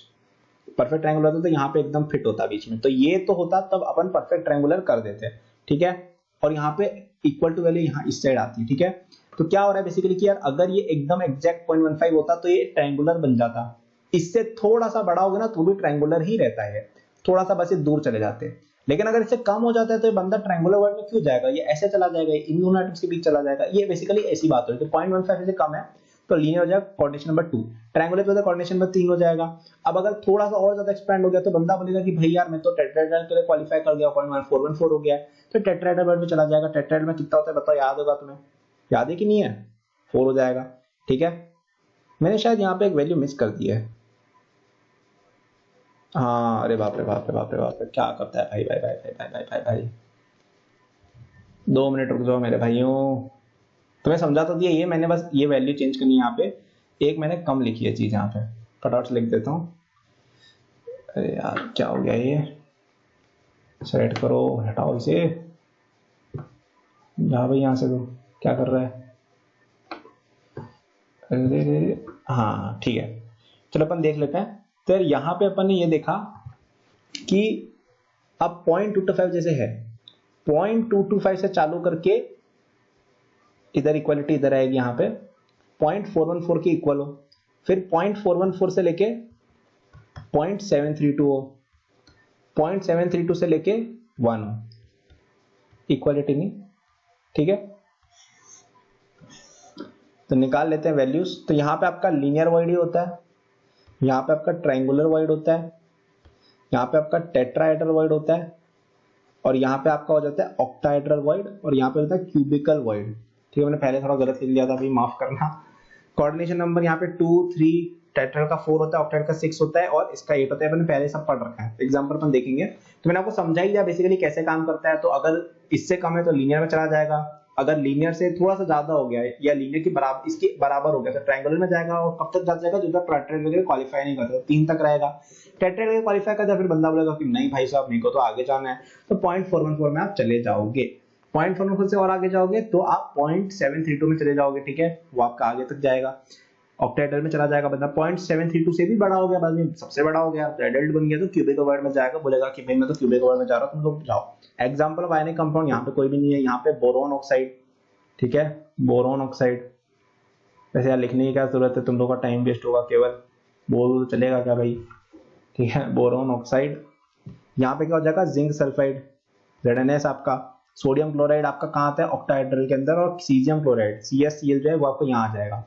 परफेक्ट ट्रायंगुलर होता तो यहाँ पे एकदम फिट होता बीच में, तो ये तो होता तब अपन परफेक्ट ट्रायंगुलर कर देते, ठीक है। और यहाँ पे इक्वल टू वैल्यू यहाँ इस साइड आती है, ठीक है। तो क्या हो रहा है बेसिकली कि यार अगर ये एकदम एग्जैक्ट 0.15 होता तो ये ट्रायंगुलर बन जाता, इससे थोड़ा सा बड़ा होगा ना तो भी ट्रायंगुलर ही रहता है, थोड़ा सा बस ये दूर चले जाते हैं। लेकिन अगर इससे कम हो जाता है तो ये बंदा ट्रायंगुलर वर्ड में क्यों जाएगा, ये ऐसे चला जाएगा, इन दोनों एटम्स के बीच चला जाएगा, ये बेसिकली ऐसी बात हो रही है। तो 0.15 से कम है तो लीनियर हो जाएगा कोऑर्डिनेशन नंबर 2, ट्रायंगुलर पे कोऑर्डिनेशन नंबर 3 हो जाएगा। अब अगर थोड़ा सा और ज्यादा एक्सपेंड हो गया तो बंदा बोलेगा कि भाई यार मैं तो टेट्राहेड्रल के लिए क्वालीफाई कर गया, 0.414 हो गया है, तो टेट्राहेड्रल वर्ड में चला जाएगा। टेट्राहेड्रल में कितना होता है बताओ, याद होगा तुम्हें, याद है कि नहीं है, 4 हो जाएगा, ठीक है। मैंने शायद यहाँ पे एक वैल्यू मिस कर दी है, हाँ, अरे बाप रे बाप रे बाप रे बाप रे, क्या करता है भाई भाई भाई भाई भाई भाई भाई भाई, 2 मिनट रुक जाओ मेरे भाइयों, तुम्हें समझा तो दिया, ये मैंने बस ये वैल्यू चेंज करनी है यहाँ पे, एक मैंने कम लिखी है चीज यहाँ पे, फटाफट से लिख देता हूँ। अरे यार क्या हो गया, ये सेट करो, हटाओ इसे, जा भाई यहाँ से, तो क्या कर रहा है, अरे हाँ ठीक है, चलो अपन देख लेते हैं। तो यार यहाँ पे अपन ने ये देखा कि अब 0.225 जैसे है, 0.225 से चालू करके इधर इक्वालिटी इधर आएगी, यहाँ पे 0.414 के इक्वल हो, फिर 0.414 से लेके 0.732 हो, 0.732 से लेके 1 हो, इक्वालिटी नहीं, ठीक है। तो निकाल लेते हैं वैल्यूज। तो यहाँ पे आपका लीनियर वॉइड ही होता है, यहाँ पे आपका ट्रायंगुलर वॉइड होता है, यहाँ पे आपका टेट्राहेड्रल वॉइड होता है, और यहाँ पे आपका हो जाता है ऑक्टाहेड्रल वॉइड, और यहाँ पे होता है क्यूबिकल वॉइड, ठीक है। मैंने पहले थोड़ा गलत लिख लिया था भाई, माफ करना। कोऑर्डिनेशन नंबर यहाँ पे 2 3, टेट्राहेड्रल का 4 होता है, ऑक्टाहेड्रल का 6 होता है, और इसका 8 होता है, मैंने पहले सब पढ़ रखा है, एग्जाम्पल अपन देखेंगे। तो मैंने आपको समझा ही दिया बेसिकली कैसे काम करता है। तो अगर इससे कम है तो लीनियर में चला जाएगा, अगर लीनियर से थोड़ा सा ज्यादा हो गया है या लीनियर की बराबर इसके बराबर हो गया तो ट्रायंगुलर में जाएगा, और कब तक जाएगा जब तक टेट्राहेड्रल क्वालीफाई नहीं करता, 3 तक रहेगा। टेट्राहेड्रल क्वालीफाई करता फिर बंदा बोलेगा कि नहीं भाई साहब मेरे को तो आगे जाना है, तो 0.414 में आप चले जाओगे, 0.414 से और आगे जाओगे तो आप 0.732 में चले जाओगे, ठीक है, वो आपका आगे तक जाएगा, ऑक्टाहेड्रल में चला जाएगा बंदा। 0.732 से भी बड़ा हो गया, बाद में सबसे बड़ा हो गया, एडल्ट बन गया, तो क्यूबिक वर्ड में जाएगा, बोलेगा कि भाई मैं तो क्यूबिक वर्ड में जा रहा हूँ, तुम लोग जाओ। एग्जांपल ऑफ आयनिक कंपाउंड यहाँ पे कोई भी नहीं है, यहाँ पे बोरोन ऑक्साइड, ठीक है, बोरोन ऑक्साइड। वैसे यार लिखने की क्या जरूरत है, तुम लोग का टाइम वेस्ट होगा, केवल बोल चलेगा क्या भाई, ठीक है। बोरोन ऑक्साइड, यहाँ पे क्या हो जाएगा, जिंक सल्फाइड, ZnS आपका, सोडियम क्लोराइड आपका कहाँ आता है, ऑक्टाहेड्रल के अंदर, और सीजियम क्लोराइड CaCl जो है वो आपको यहाँ आ जाएगा,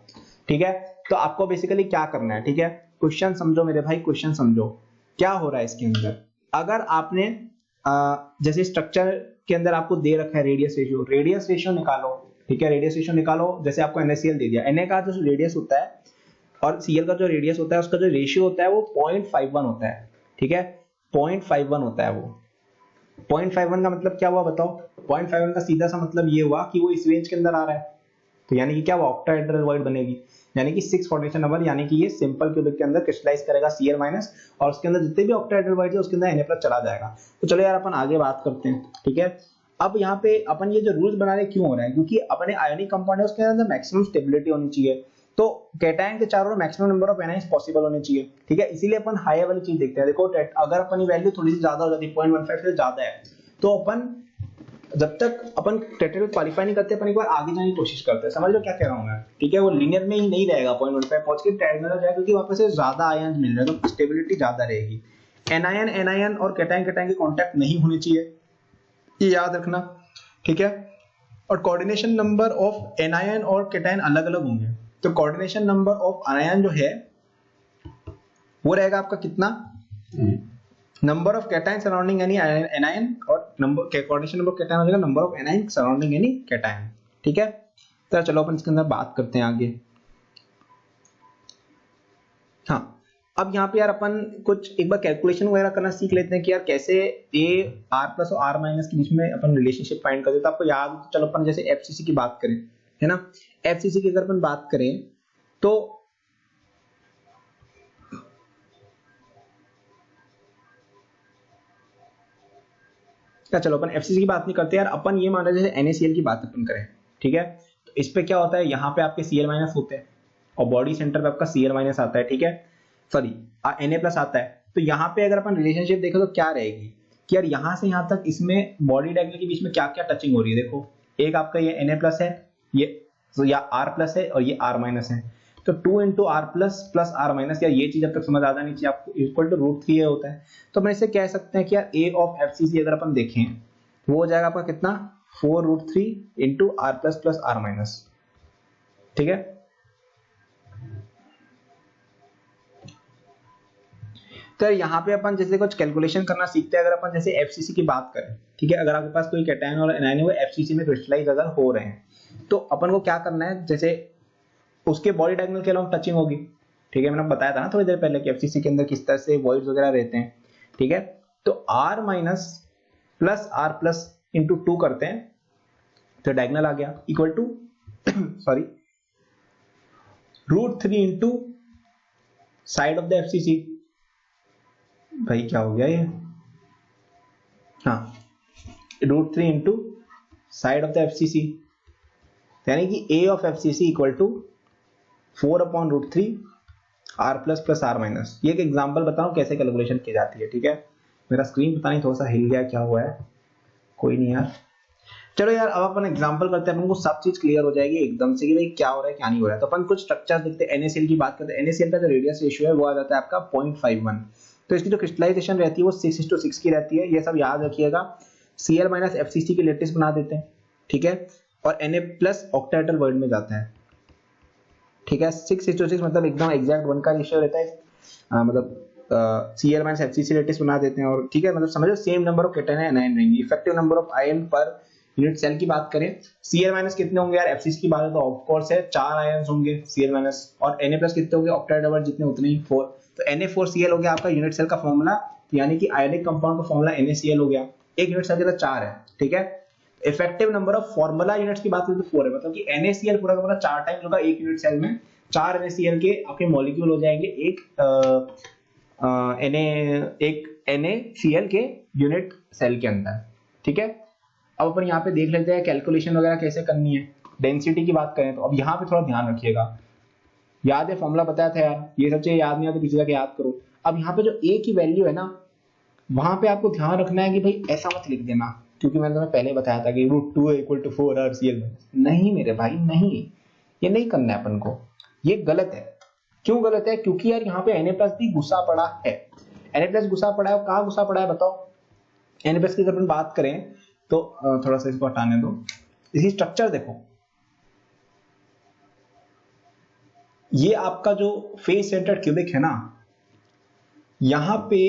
ठीक है। तो आपको बेसिकली क्या करना है, ठीक है, क्वेश्चन समझो मेरे भाई, क्वेश्चन समझो क्या हो रहा है इसके अंदर। अगर आपने जैसे स्ट्रक्चर के अंदर आपको दे रखा है रेडियस रेशियो निकालो, ठीक है, रेडियस रेशियो निकालो। जैसे आपको NaCl दे दिया, Na का जो रेडियस होता है और Cl का जो रेडियस होता है उसका जो रेशियो होता है वो 0.51 होता है, ठीक है, 0.51 होता है वो। 0.51 का मतलब क्या हुआ बताओ, 0.51 का सीधा सा मतलब ये हुआ कि वो इस रेंज के अंदर आ रहा है, तो यानी कि क्या हुआ, ऑक्टाहेड्रल वॉइड बनेगी, यानी कि 6 कोऑर्डिनेशन नंबर, यानी कि ये सिंपल क्यूबिक के अंदर क्रिस्टलाइज करेगा Cl- और उसके अंदर जितने भी ऑक्टाहेड्रल वॉइड है उसके अंदर Na+ चला जाएगा। तो चलो यार अपन आगे बात करते हैं, ठीक है। अब यहाँ पे अपन ये जो रूल्स बना रहे क्यों हो रहे हैं, क्योंकि अपने आयनिक कंपाउंड है उसके अंदर मैक्सिमम स्टेबिलिटी होनी चाहिए, तो कैटायन के चारों maximum number of anions possible होने चाहिए, ठीक है, इसीलिए अपन हायर वाली चीज देखते हैं। देखो अगर अपन वैल्यू थोड़ी सी ज्यादा हो जाती है 0.15 से ज्यादा है, तो अपन जब तक अपन टेट्राहेड्रल क्वालिफाई नहीं करते अपन एक बार आगे जाने की कोशिश करते हैं। समझ लो क्या कह रहा हूं मैं, ठीक है, वो लीनियर में ही नहीं रहेगा 0.15 पहुंच के ट्रायंगल हो जाएगा, क्योंकि वहां पे से ज्यादा आयन मिल रहे हैं तो स्टेबिलिटी ज्यादा रहेगी। एनायन एनायन और कैटायन कैटायन के कांटेक्ट नहीं होने चाहिए, ये याद रखना, ठीक है। और कोऑर्डिनेशन नंबर ऑफ एनायन और कैटायन अलग अलग होंगे, तो कोऑर्डिनेशन नंबर ऑफ आयन जो है वो रहेगा आपका कितना, number of cation surrounding any anion, और number coordination number of cation हो जाएगा number of anion surrounding any cation, ठीक है। तो चलो अपन इसके अंदर बात करते हैं आगे। हाँ, अब यहाँ पे यार अपन कुछ एक बार कैलकुलेशन वगैरह करना सीख लेते हैं कि यार कैसे ए आर प्लस और आर माइनस के बीच में अपन रिलेशनशिप फाइंड करते हैं। तो आपको याद, चलो अपन जैसे एफसीसी की बात करें, है ना, एफसीसी की अगर अपन बात करें तो क्या, चलो अपन एफसीसी की बात नहीं करते यार, अपन ये मान रहे जैसे NaCl की बात अपन करें, ठीक है। तो इस पे क्या होता है, यहाँ पे आपके Cl माइनस होते हैं और बॉडी सेंटर पे आपका Cl माइनस आता है, ठीक है, सॉरी Na प्लस आता है। तो यहाँ पे अगर अपन रिलेशनशिप देखें तो क्या रहेगी कि यार यहाँ से यहाँ तक इसमें बॉडी डायगोनल के बीच में क्या क्या टचिंग हो रही है। देखो एक आपका ये Na प्लस है, ये तो या R प्लस है और ये R माइनस है, तो 2 into R plus plus R minus, या ये चीज अब तक समझ आता नहीं चाहिए आपको, इक्वल टू √3 होता है। तो मैं इसे कह सकते हैं कि यार A ऑफ FCC अगर अपन देखें वो हो जाएगा आपका कितना, 4√3 into R plus plus R minus, ठीक है। तो यहाँ पे अपन जैसे कुछ कैलकुलेशन करना सीखते हैं। अगर अपन जैसे एफसीसी की बात करें, ठीक है, अगर आपके पास कोई कैटायन और एनायन है वो एफसीसी में क्रिस्टलाइज अगर हो रहे हैं, तो अपन को क्या करना है, जैसे उसके बॉडी डायगोनल के अलॉन्ग टचिंग होगी, ठीक है, मैंने बताया था ना थोड़ी देर पहले कि एफसीसी के अंदर किस तरह से वॉइड्स वगैरह रहते हैं, ठीक है। तो R minus plus R plus into 2 करते हैं तो डायगोनल आ गया equal to sorry √3 into side of the FCC. भाई क्या हो गया ये, हाँ, √3 into side of the FCC, यानी कि A of FCC equal to 4/√3 R plus plus R minus. ये एक एग्जांपल बताऊं कैसे कैलकुलेशन की जाती है, ठीक है। मेरा स्क्रीन पता नहीं थोड़ा सा हिल गया, क्या हुआ है, कोई नहीं यार। चलो यार अब अपन एग्जांपल करते हैं, अपन को सब चीज क्लियर हो जाएगी एकदम से कि भाई क्या हो रहा है क्या नहीं हो रहा है। तो अपन कुछ स्ट्रक्चर देखते हैं। NaCl की बात करते हैं। NaCl का जो रेडियस रेशियो है वो आ जाता है आपका 0.51। तो इसकी जो क्रिस्टलाइजेशन रहती है वो 6:6 की रहती है, ये सब याद रखिएगा। Cl माइनस FCC की लेटिस बना देते हैं, ठीक है, और Na प्लस ऑक्टाहेड्रल वर्ड में जाता है, ठीक है। 6:6 मतलब एकदम एग्जैक्ट 1 का रेशियो रहता है, मतलब Cl माइनस FCC लेटिस बना देते हैं, और ठीक है, मतलब समझो same number of cation anion रहेंगे। Effective number of ion per unit cell की बात करें, Cl माइनस कितने होंगे यार, FCC की बात है तो ऑफ कोर्स है 4 आयन्स होंगे Cl माइनस, और Na प्लस कितने होंगे, ऑक्टाहेड्रल वर्ड जितने उतने ही 4। तो Na4Cl हो गया आपका यूनिट सेल का फॉर्मूला, यानी कि आयनिक कंपाउंड का फॉर्मूला NaCl हो गया। एक यूनिट सेल के अंदर 4 है, ठीक है। Effective number of formula units की बात करें तो 4 है, मतलब कि NaCl पूरा का पूरा 4 टाइम्स होगा एक यूनिट सेल में। 4 NaCl के आपके मॉलिक्यूल हो जाएंगे एक NaCl के यूनिट सेल के अंदर, ठीक है। अब अपन यहाँ पे देख लेते हैं कैलकुलेशन वगैरह कैसे करनी है। डेंसिटी की बात करें तो अब यहाँ पे थोड़ा ध्यान रखिएगा, याद है फॉर्मूला बताया था यार, ये सब चीजें याद नहीं आती पीछे जाके याद करो। अब यहाँ पे जो A की वैल्यू है ना, वहां पे आपको ध्यान रखना है कि भाई ऐसा मत लिख देना, क्योंकि मैंने तुम्हें पहले बताया था कि √2 इक्वल टू 4RCl। नहीं मेरे भाई नहीं, ये नहीं करना है अपन को, ये गलत है। क्यों गलत है, क्योंकि यार यहाँ पे Na प्लस भी घुसा पड़ा है। Na प्लस घुसा पड़ा है, कहाँ घुसा पड़ा है बताओ। Na प्लस की जब अपन बात करें तो थोड़ा सा इसको हटाने दो, इसी स्ट्रक्चर देखो, ये आपका जो फेस सेंटर्ड क्यूबिक है ना, यहां पे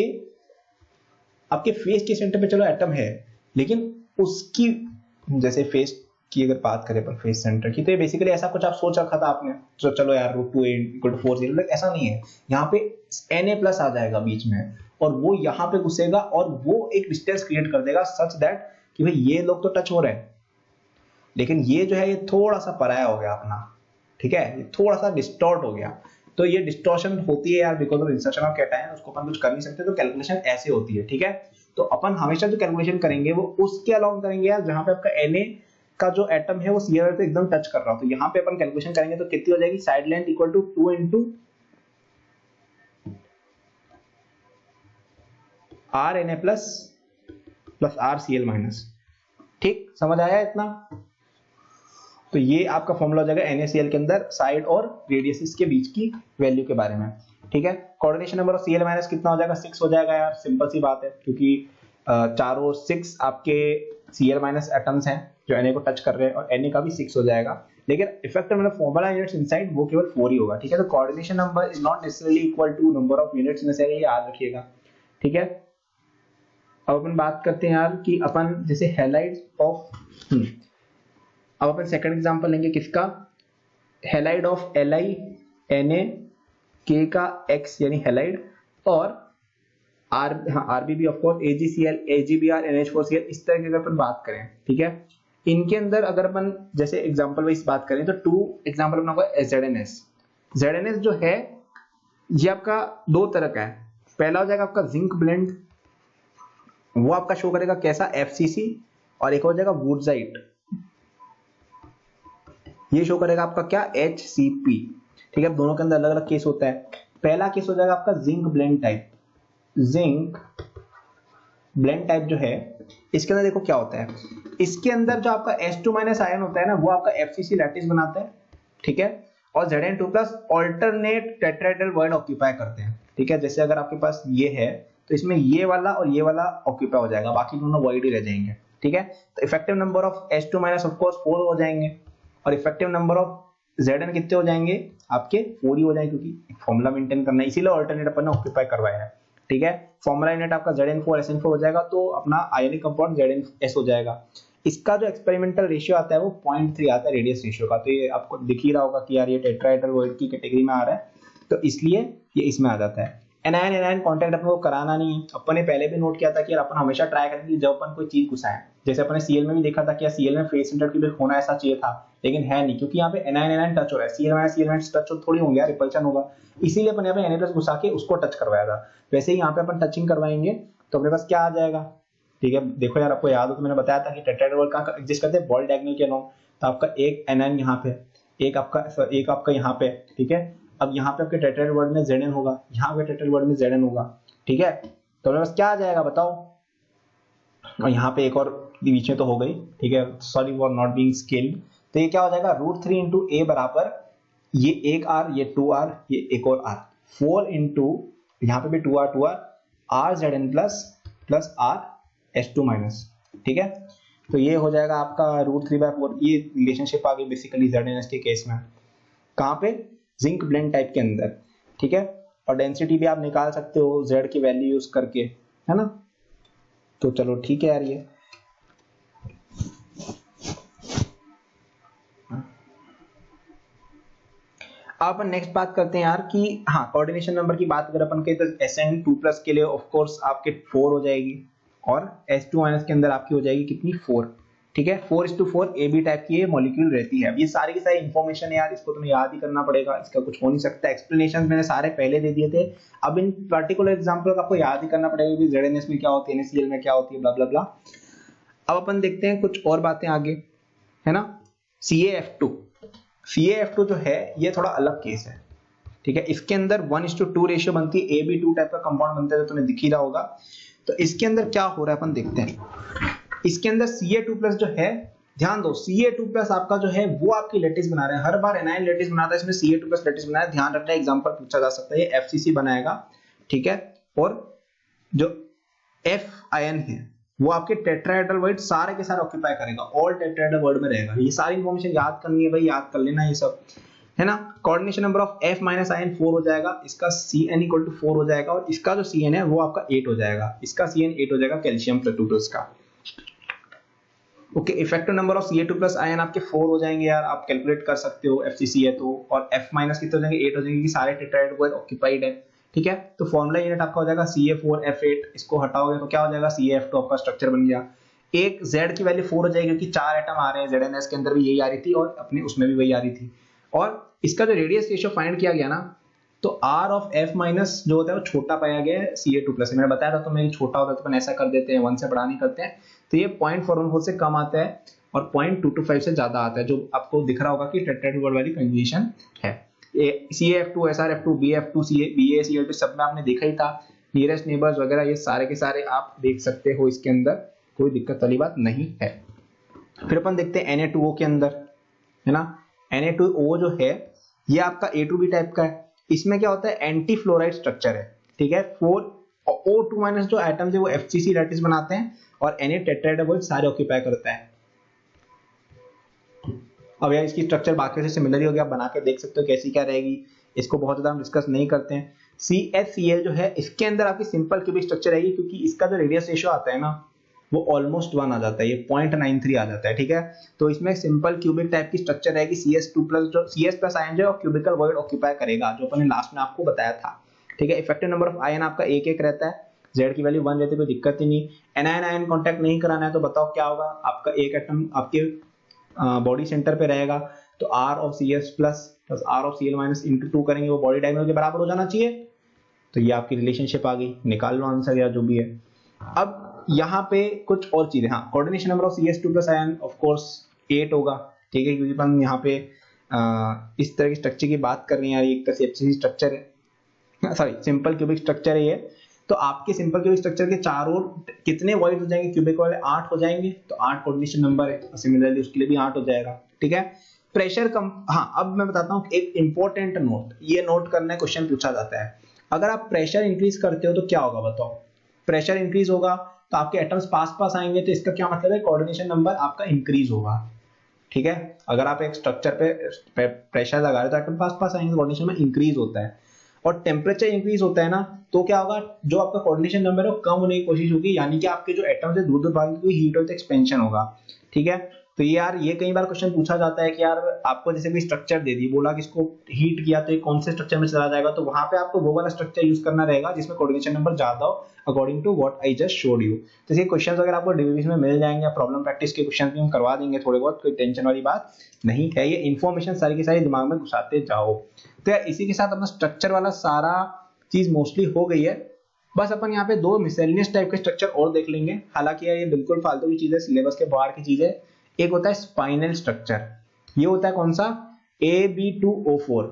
आपके फेस के सेंटर पे चलो एटम है, लेकिन उसकी जैसे फेस की अगर बात करें पर फेस सेंटर की, तो ये बेसिकली ऐसा कुछ आप सोच रखा था आपने, तो चलो यार √2 इक्वल टू 4 ऐसा नहीं है। यहाँ पे Na प्लस आ जाएगा बीच में, और वो यहाँ पे घुसेगा और वो एक डिस्टेंस क्रिएट कर देगा सच दैट कि भाई ये लोग तो टच हो रहे हैं, लेकिन ये जो है ये थोड़ा सा पराया हो गया अपना, ठीक है, ये थोड़ा सा डिस्टॉर्ट हो गया। तो ये डिस्टॉर्शन होती है यार because of insertion of cation, उसको अपन कुछ कर नहीं सकते, तो कैलकुलेशन ऐसे होती है, ठीक है। तो अपन हमेशा जो कैलकुलेशन करेंगे वो उसके अलॉन्ग करेंगे यार जहां पे आपका Na इसका जो एटम है वो Cl पे एकदम टच कर रहा हो, तो यहाँ पे अपन कैलकुलेशन करेंगे तो कितनी हो जाएगी, side length equal to 2 into RNA plus RCl minus. ठीक, समझ आया इतना? तो ये आपका फॉर्मूला हो जाएगा NaCl के अंदर साइड और रेडियस के बीच की वैल्यू के बारे में। ठीक है, coordination number of Cl minus कितना हो जाएगा, 6 हो जाएगा यार, सिंपल सी बात है, क्योंकि चारों 6 आपके Cl माइनस एटम्स हैं जो Na को टच कर रहे हैं, और Na का भी 6 हो जाएगा, लेकिन effective number formula units inside वो केवल 4 ही होगा। ठीक है, तो coordination number is not necessarily equal to number of units in cell, ये याद रखिएगा। ठीक है, अब अपन बात करते हैं यार कि अपन जैसे हैलाइड ऑफ अब अपन सेकंड एग्जांपल लेंगे किसका, halide of Li Na K का X यानी हैलाइड, और RBB of course AgCl AgBr NH4Cl, इस तरह की अगर अपन बात करें, ठीक है, इनके अंदर अगर अपन जैसे एग्जांपल वाइज बात करें तो 2 एग्जांपल अपना होगा ZnS जो है ये आपका दो तरह का है। पहला हो जाएगा आपका जिंक ब्लेंड, वो आपका शो करेगा कैसा, FCC, और एक हो जाएगा वुडजाइट, ये शो करेगा आपका क्या, HCP। ठीक है, दोनों के अंदर अलग अलग केस होता है। पहला केस हो जाएगा आपका zinc blende type. Zinc blende type जो है इसके अंदर देखो क्या होता है, इसके अंदर जो आपका H2 माइनस आयन होता है ना वो आपका FCC लैटिस बनाता है। ठीक है, और Zn2 plus alternate tetrahedral void occupy करते हैं। ठीक है, जैसे अगर आपके पास ये है तो इसमें ये वाला और ये वाला ऑक्यूपाई हो जाएगा, बाकी दोनों वॉइड ही रह जाएंगे। ठीक है, तो effective number of H2 minus of course 4 हो जाएंगे, और इफेक्टिव नंबर ऑफ Zn कितने हो जाएंगे आपके, 4 ही हो जाएंगे, क्योंकि फॉर्मूला मेंटेन करना है, इसीलिए ऑल्टरनेट अपन ने ऑक्यूपाई करवाया है। ठीक है, फॉर्मूला यूनिट आपका Zn4SN4 हो जाएगा, तो अपना आयनिक कंपाउंड ZnS हो जाएगा। इसका जो एक्सपेरिमेंटल रेशियो आता है वो 0.3 आता है रेडियस रेशियो का, तो ये आपको दिख ही रहा होगा कि यार ये टेट्राहेड्रल वॉइड की कैटेगरी में आ रहा है, तो इसलिए ये इसमें आ जाता है। एनायन एनायन कांटेक्ट अपन को कराना नहीं है, अपन ने पहले भी नोट किया था कि यार अपन हमेशा ट्राई करेंगे जब अपन कोई चीज घुसाएं, जैसे अपन ने Cl में भी देखा था कि यार Cl में फेस सेंटर के लिए होना ऐसा चाहिए था, लेकिन है नहीं, क्योंकि यहाँ पे एनायन एनायन टच हो रहा है, Cl माइनस टच थोड़ी होंगे यार, रिपल्शन होगा, इसीलिए अपन यहाँ पे Na+ घुसा के उसको टच करवाया था। वैसे ही यहाँ पे अपन टचिंग करवाएंगे तो अपने पास क्या आ जाएगा। ठीक है, देखो यार आपको याद हो तो मैंने बताया था कि टेट्राहेड्रल कहाँ एग्जिस्ट करते हैं, बॉल डायगोनल के अलोंग, तो आपका एक एनायन यहाँ पे, एक आपका यहाँ पे। ठीक है, अब यहाँ पे आपके टेट्राहेड्रल वर्ड में Zn होगा, यहाँ पे टेट्राहेड्रल वर्ड में Zn होगा। ठीक है, तो अपने पास क्या आ जाएगा बताओ, और यहाँ पे एक और बीच में तो हो गई। ठीक है, sorry for not being scaled, तो ये क्या हो जाएगा, √3 इंटू A बराबर ये एक R, ये 2R, ये एक और R, 4 इंटू यहाँ पे भी 2R RZn plus R H2 minus. ठीक है, तो ये हो जाएगा आपका √3/4, ये रिलेशनशिप आ गई बेसिकली ZnS के केस में, कहाँ पे, जिंक ब्लेंड टाइप के अंदर। ठीक है, और डेंसिटी भी आप निकाल सकते हो Z की वैल्यू यूज करके, है ना। तो चलो ठीक है यार, ये अब अपन नेक्स्ट बात करते हैं यार कि हाँ, कोऑर्डिनेशन नंबर की बात अगर अपन के तो Sn2+ के लिए ऑफ कोर्स आपके 4 हो जाएगी, और H2- के अंदर आपकी हो जाएगी कितनी, 4। ठीक है, 4:4 AB टाइप की ये मॉलिक्यूल रहती है। अब ये सारी की सारी इंफॉर्मेशन है यार, इसको तुम्हें याद ही करना पड़ेगा, इसका कुछ हो नहीं सकता। एक्सप्लेनेशन मैंने सारे पहले दे दिए थे, अब इन पर्टिकुलर एग्जांपल आपको याद ही करना पड़ेगा कि ZnS में क्या होती है, NaCl में क्या होती है, ब्ला ब्ला ब्ला। अब अपन देखते हैं कुछ और बातें आगे, है ना। CaF2 जो है ये थोड़ा अलग केस है। ठीक है, इसके अंदर 1:2 रेशियो बनती है, AB2 टाइप का कंपाउंड बनता है, तो तुम्हें दिख ही रहा होगा। तो इसके अंदर क्या हो रहा है अपन देखते हैं। इसके अंदर Ca2+ जो है, ध्यान दो, Ca2+ आपका जो है वो आपकी लैटिस बना रहा है, हर बार एनायन लैटिस बनाता है, इसमें Ca2+ लैटिस बनाया, ध्यान रखना, एग्जांपल पूछा जा सकता है, ये FCC बनाएगा। ठीक है, और जो F आयन है वो आपके टेट्राहेड्रल वर्ड सारे के सारे ऑक्यूपाई करेगा, ऑल टेट्राहेड्रल वर्ड में रहेगा। ये सारी इंफॉर्मेशन याद करनी है भाई, याद कर लेना ये सब, है ना। Coordination number of F- ion 4 हो जाएगा, इसका Cn = 4 हो जाएगा, और इसका जो Cn है वो आपका 8 हो जाएगा, इसका Cn 8 हो जाएगा कैल्शियम प्लूटोस का। Okay, effective number of Ca2+ ion आपके 4 हो जाएंगे यार, आप कैलकुलेट कर सकते हो, FCC है तो, और F- कितने हो जाएंगे, 8 हो जाएंगे, कि सारे टेट्राहेड्रल वर्ड ऑक्यूपाइड है। ठीक है, तो फॉर्मूला यूनिट आपका हो जाएगा Ca4F8, इसको हटाओगे तो क्या हो जाएगा, CaF2 आपका स्ट्रक्चर बन गया। एक Z की वैल्यू 4 हो जाएगी, क्योंकि 4 एटम आ रहे हैं, ZnS के अंदर भी यही आ रही थी और अपने उसमें भी वही आ रही थी। और इसका जो रेडियस रेशियो फाइंड किया गया ना, तो R ऑफ F- जो होता है वो छोटा पाया गया है Ca2+, मैंने बताया था तो मैं छोटा होता है तो अपन ऐसा कर देते हैं, 1 से बड़ा नहीं करते हैं, तो ये 0.414 से कम आता है और 0.225 से ज्यादा आता है, जो आपको दिख रहा होगा कि टेट्राहेड्रल वाली कंडीशन है। CaF2 SrF2 BF2 BaCl2 सब में आपने देखा ही था, नियरेस्ट नेबर्स वगैरह ये सारे के सारे आप देख सकते हो, इसके अंदर कोई दिक्कत वाली बात नहीं है। फिर अपन देखते हैं Na2O के अंदर, है ना। Na2O जो है ये आपका A2B टाइप का है। इसमें क्या होता है, एंटी फ्लोराइड स्ट्रक्चर है, ठीक है। 4O2- जो एटम्स है वो FCC लैटिस बनाते हैं और Na टेट्राहेड्रल सारे ऑक्यूपाई करता है। अब यार इसकी स्ट्रक्चर बाकी से सिमिलर ही होगी, आप बना के देख सकते हो कैसी क्या रहेगी, इसको बहुत ज्यादा हम डिस्कस नहीं करते हैं। CHCl जो है इसके अंदर आपकी सिंपल क्यूबिक स्ट्रक्चर रहेगी, क्योंकि इसका जो रेडियस रेशियो आता है ना वो ऑलमोस्ट 1 आ जाता है, ये 0.93 आ जाता है, ठीक है। तो इसमें सिंपल क्यूबिक टाइप की स्ट्रक्चर रहेगी। CS2+ जो CS+ आयन जो क्यूबिकल वॉइड ऑक्यूपाई करेगा, जो अपने लास्ट में आपको बताया था, ठीक है। इफेक्टिव नंबर ऑफ आयन आपका 1 रहता है, Z की वैल्यू 1 रहती है, कोई दिक्कत ही नहीं। एनायन आयन कांटेक्ट नहीं कराना है तो बताओ क्या होगा, आपका एक एटम आपके बॉडी सेंटर पे रहेगा, तो R of CS plus R of Cl minus into 2 करेंगे, वो बॉडी डायगोनल के बराबर हो जाना चाहिए। तो ये आपकी रिलेशनशिप आ गई, निकाल लो आंसर या जो भी है। अब यहाँ पे कुछ और चीजें, हाँ, coordination number of CS2+ ion of course 8 होगा, ठीक है, क्योंकि हम यहाँ पे इस तरह की स्ट्रक्चर की बात कर रहे हैं यार, एक तरह से FCC स्ट्रक्चर है, सॉरी सिंपल क्यूबिक स्ट्रक्चर है ये। तो आपके सिंपल क्यूबिक स्ट्रक्चर के चारों कितने वॉइड हो जाएंगे, क्यूबिक वाले 8 हो जाएंगे, तो 8 कोऑर्डिनेशन नंबर है, सिमिलरली उसके लिए भी 8 हो जाएगा, ठीक है। प्रेशर कम, हाँ अब मैं बताता हूँ एक इंपॉर्टेंट नोट, ये नोट करना है, क्वेश्चन पूछा जाता है, अगर आप प्रेशर इंक्रीज करते हो तो क्या होगा बताओ। प्रेशर इंक्रीज होगा तो आपके एटम्स पास पास आएंगे, तो इसका क्या मतलब है, कोऑर्डिनेशन नंबर आपका इंक्रीज होगा, ठीक है। अगर आप एक स्ट्रक्चर पे प्रेशर लगा रहे हो तो एटम पास पास आएंगे, कोऑर्डिनेशन में इंक्रीज होता है। और टेम्परेचर इंक्रीज होता है ना, तो क्या होगा, जो आपका कोऑर्डिनेशन नंबर है वो कम होने की कोशिश होगी, यानी कि आपके जो एटम्स है दूर दूर भागेंगे, कोई हीट और एक्सपेंशन होगा, ठीक है। तो ये यार ये कई बार क्वेश्चन पूछा जाता है कि यार आपको जैसे कोई स्ट्रक्चर दे दी, बोला कि इसको हीट किया तो ये कौन से स्ट्रक्चर में चला जाएगा, तो वहां पे आपको वो वाला स्ट्रक्चर यूज करना रहेगा जिसमें कोऑर्डिनेशन नंबर ज्यादा हो, according to what I just showed you. तो ये क्वेश्चंस अगर आपको डिवीजन में मिल जाएंगे, प्रॉब्लम प्रैक्टिस के क्वेश्चन भी हम करवा देंगे थोड़े बहुत, कोई टेंशन वाली बात नहीं है, ये इन्फॉर्मेशन सारी की सारी दिमाग में घुसाते जाओ। तो यार इसी के साथ अपना स्ट्रक्चर वाला सारा चीज मोस्टली हो गई है। बस अपन यहाँ पे 2 मिसलेनियस टाइप के स्ट्रक्चर और देख लेंगे, हालांकि ये बिल्कुल फालतू की चीज है, सिलेबस के बाहर की चीज है। एक होता है स्पाइनल स्ट्रक्चर, ये होता है कौन सा, Ab2O4।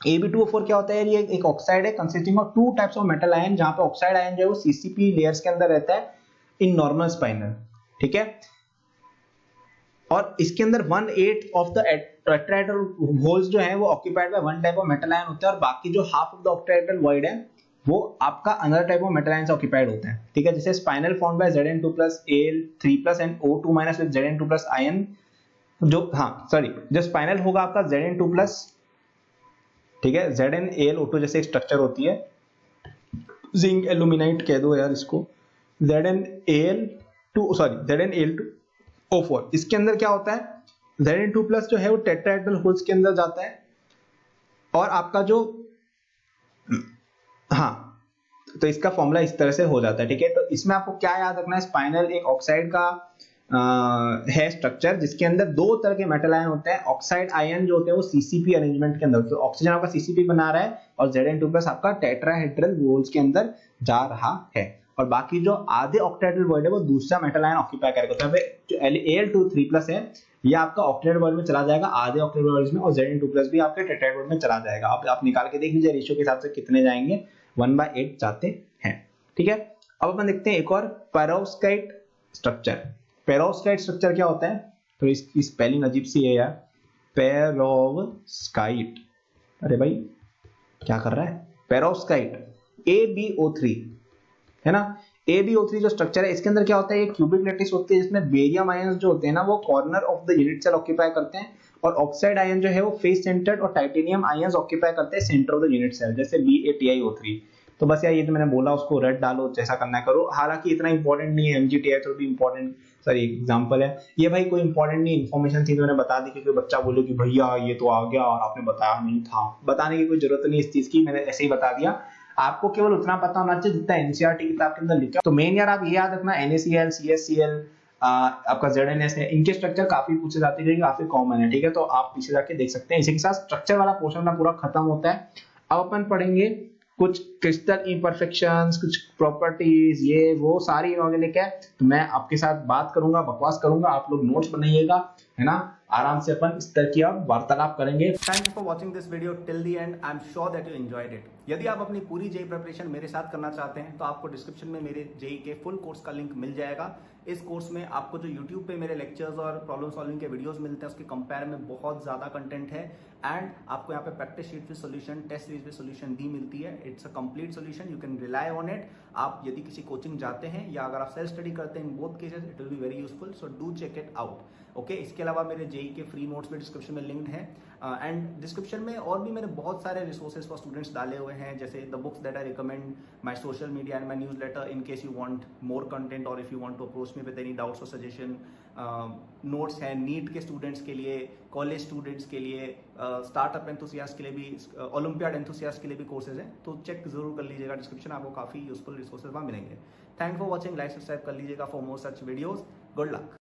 Ab2O4 क्या होता है, ये एक ऑक्साइड है consisting of 2 types of metal ion, जहां पे ऑक्साइड आयन जो है वो CCP लेयर्स के अंदर रहता है इन नॉर्मल स्पाइनल, ठीक है। और इसके अंदर 1/8 ऑफ द टेट्राहेड्रल होल्स जो है वो occupied by 1 type of metal ion होता है, और बाकी जो half of the octahedral void है वो आपका another type of metal ion से ऑक्यूपाइड होते हैं, ठीक है। जैसे spinal formed by Zn2+ Al3+ and O2- with Zn2+ ion, जो हाँ सॉरी जो स्पाइनल होगा आपका Zn2+, ठीक है, ZnAlO2 जैसे एक स्ट्रक्चर होती है, जिंक एल्यूमिनाइट कह दो यार इसको, Znal2O4। इसके अंदर क्या होता है, Zn2+ जो है वो टेट्राहेड्रल होल्स के अंदर जाता है, और आपका जो हाँ, तो इसका फॉर्मूला इस तरह से हो जाता है, ठीक है। तो इसमें आपको क्या याद रखना है, स्पाइनल एक ऑक्साइड का है स्ट्रक्चर, जिसके अंदर 2 तरह के मेटल आयन होते हैं। ऑक्साइड आयन जो होते हैं वो CCP अरेंजमेंट के अंदर, तो ऑक्सीजन आपका CCP बना रहा है और Zn2+ आपका टेट्राहेड्रल होल्स के अंदर जा रहा है, और बाकी जो आधे ऑक्टाहेड्रल वर्ड है वो दूसरा मेटल आयन ऑक्यूपाई करेगा। तो जो Al2 3+ है ये आपका ऑक्टेट वर्ड में चला जाएगा आधे ऑक्टेट वर्ड में, और Zn2+ भी आपके टेट्राहेड वर्ड में चला जाएगा। आप निकाल के देख लीजिए रेशियो के हिसाब से कितने जाएंगे, 1/8 जाते हैं, ठीक है। अब अपन देखते हैं एक और पेरोव्स्काइट स्ट्रक्चर। पेरोव्स्काइट स्ट्रक्चर क्या होता है, तो इसकी स्पेलिंग अजीब सी है यार, पेरोव्स्काइट, अरे भाई क्या कर रहा है, पेरोव्स्काइट AbO3 है ना। AbO3 जो स्ट्रक्चर है इसके अंदर क्या होता है, एक क्यूबिक लैटिस होती है जिसमें बेरियम आयंस जो होते हैं ना वो corner of the unit cell occupy करते हैं, और ऑक्साइड आयन जो है वो फेस सेंटर्ड और टाइटेनियम आयंस ऑक्यूपाई करते हैं centre of the unit cell, जैसे BaTiO3। तो बस यार ये तो मैंने बोला, उसको रट डालो, जैसा करना है करो। हालांकि इतना इंपॉर्टेंट नहीं है, MgTi भी इंपॉर्टेंट सॉरी एग्जांपल है ये भाई, कोई इंपॉर्टेंट नहीं, इन्फॉर्मेशन थी तो मैंने बता दी, क्योंकि बच्चा बोले कि भैया ये तो आ गया और आपने बताया नहीं था। बताने की कोई जरूरत नहीं इस चीज की, मैंने ऐसे ही बता दिया। आपको केवल उतना पता होना चाहिए जितना एनसीईआरटी किताब के अंदर लिखा। तो मेन यार आप ये याद रखना, NaCl CHCl आपका ZnS है, इनके स्ट्रक्चर काफी पूछे जाते हैं, काफी कॉमन है, ठीक है। तो आप पीछे जाके देख सकते हैं। इसी के साथ स्ट्रक्चर वाला पोर्शन अपना पूरा खत्म होता है। अब अपन पढ़ेंगे कुछ क्रिस्टल इम्परफेक्शंस, कुछ प्रॉपर्टीज, ये वो सारी इनऑर्गेनिक है। तो मैं आपके साथ बात करूंगा, बकवास करूंगा, आप लोग नोट्स बनाइएगा, है ना। आराम से अपन इस तरह की अब वार्तालाप करेंगे। Thank you for watching this video till the end. I am sure that you enjoyed it. यदि आप अपनी पूरी जेई प्रिपरेशन मेरे साथ करना चाहते हैं तो आपको डिस्क्रिप्शन में मेरे जेई के फुल कोर्स का लिंक मिल जाएगा। इस कोर्स में आपको जो यूट्यूब पे मेरे लेक्चर्स और प्रॉब्लम सॉल्विंग के वीडियोस मिलते हैं उसके कंपेयर में बहुत ज्यादा कंटेंट है, एंड आपको यहाँ पे practice sheet with solution, test series with solution दी मिलती है। It's a complete solution, you can rely on it. आप यदि किसी कोचिंग जाते हैं या अगर आप सेल्फ स्टडी करते हैं, in both cases it will be very useful, so do check it out. Okay, इसके अलावा मेरे जेई के फ्री नोट्स भी डिस्क्रिप्शन में लिंक्ड है, एंड डिस्क्रिप्शन में और भी मैंने बहुत सारे रिसोर्सेज फॉर स्टूडेंट्स डाले हुए हैं, जैसे the books that I recommend, my social media and my newsletter in case you want more content or if you want to approach me with any doubts or suggestion. Notes हैं नीट के स्टूडेंट्स के लिए, कॉलेज स्टूडेंट्स के लिए, स्टार्टअप एंथुसियास्ट के लिए भी, ओलंपियाड एंथुसियास्ट के लिए भी कोर्सेज हैं, तो चेक जरूर कर लीजिएगा डिस्क्रिप्शन, आपको काफी यूजफुल रिसोर्सेज वहाँ मिलेंगे। Thank for watching, like subscribe कर लीजिएगा for more such videos. Good luck.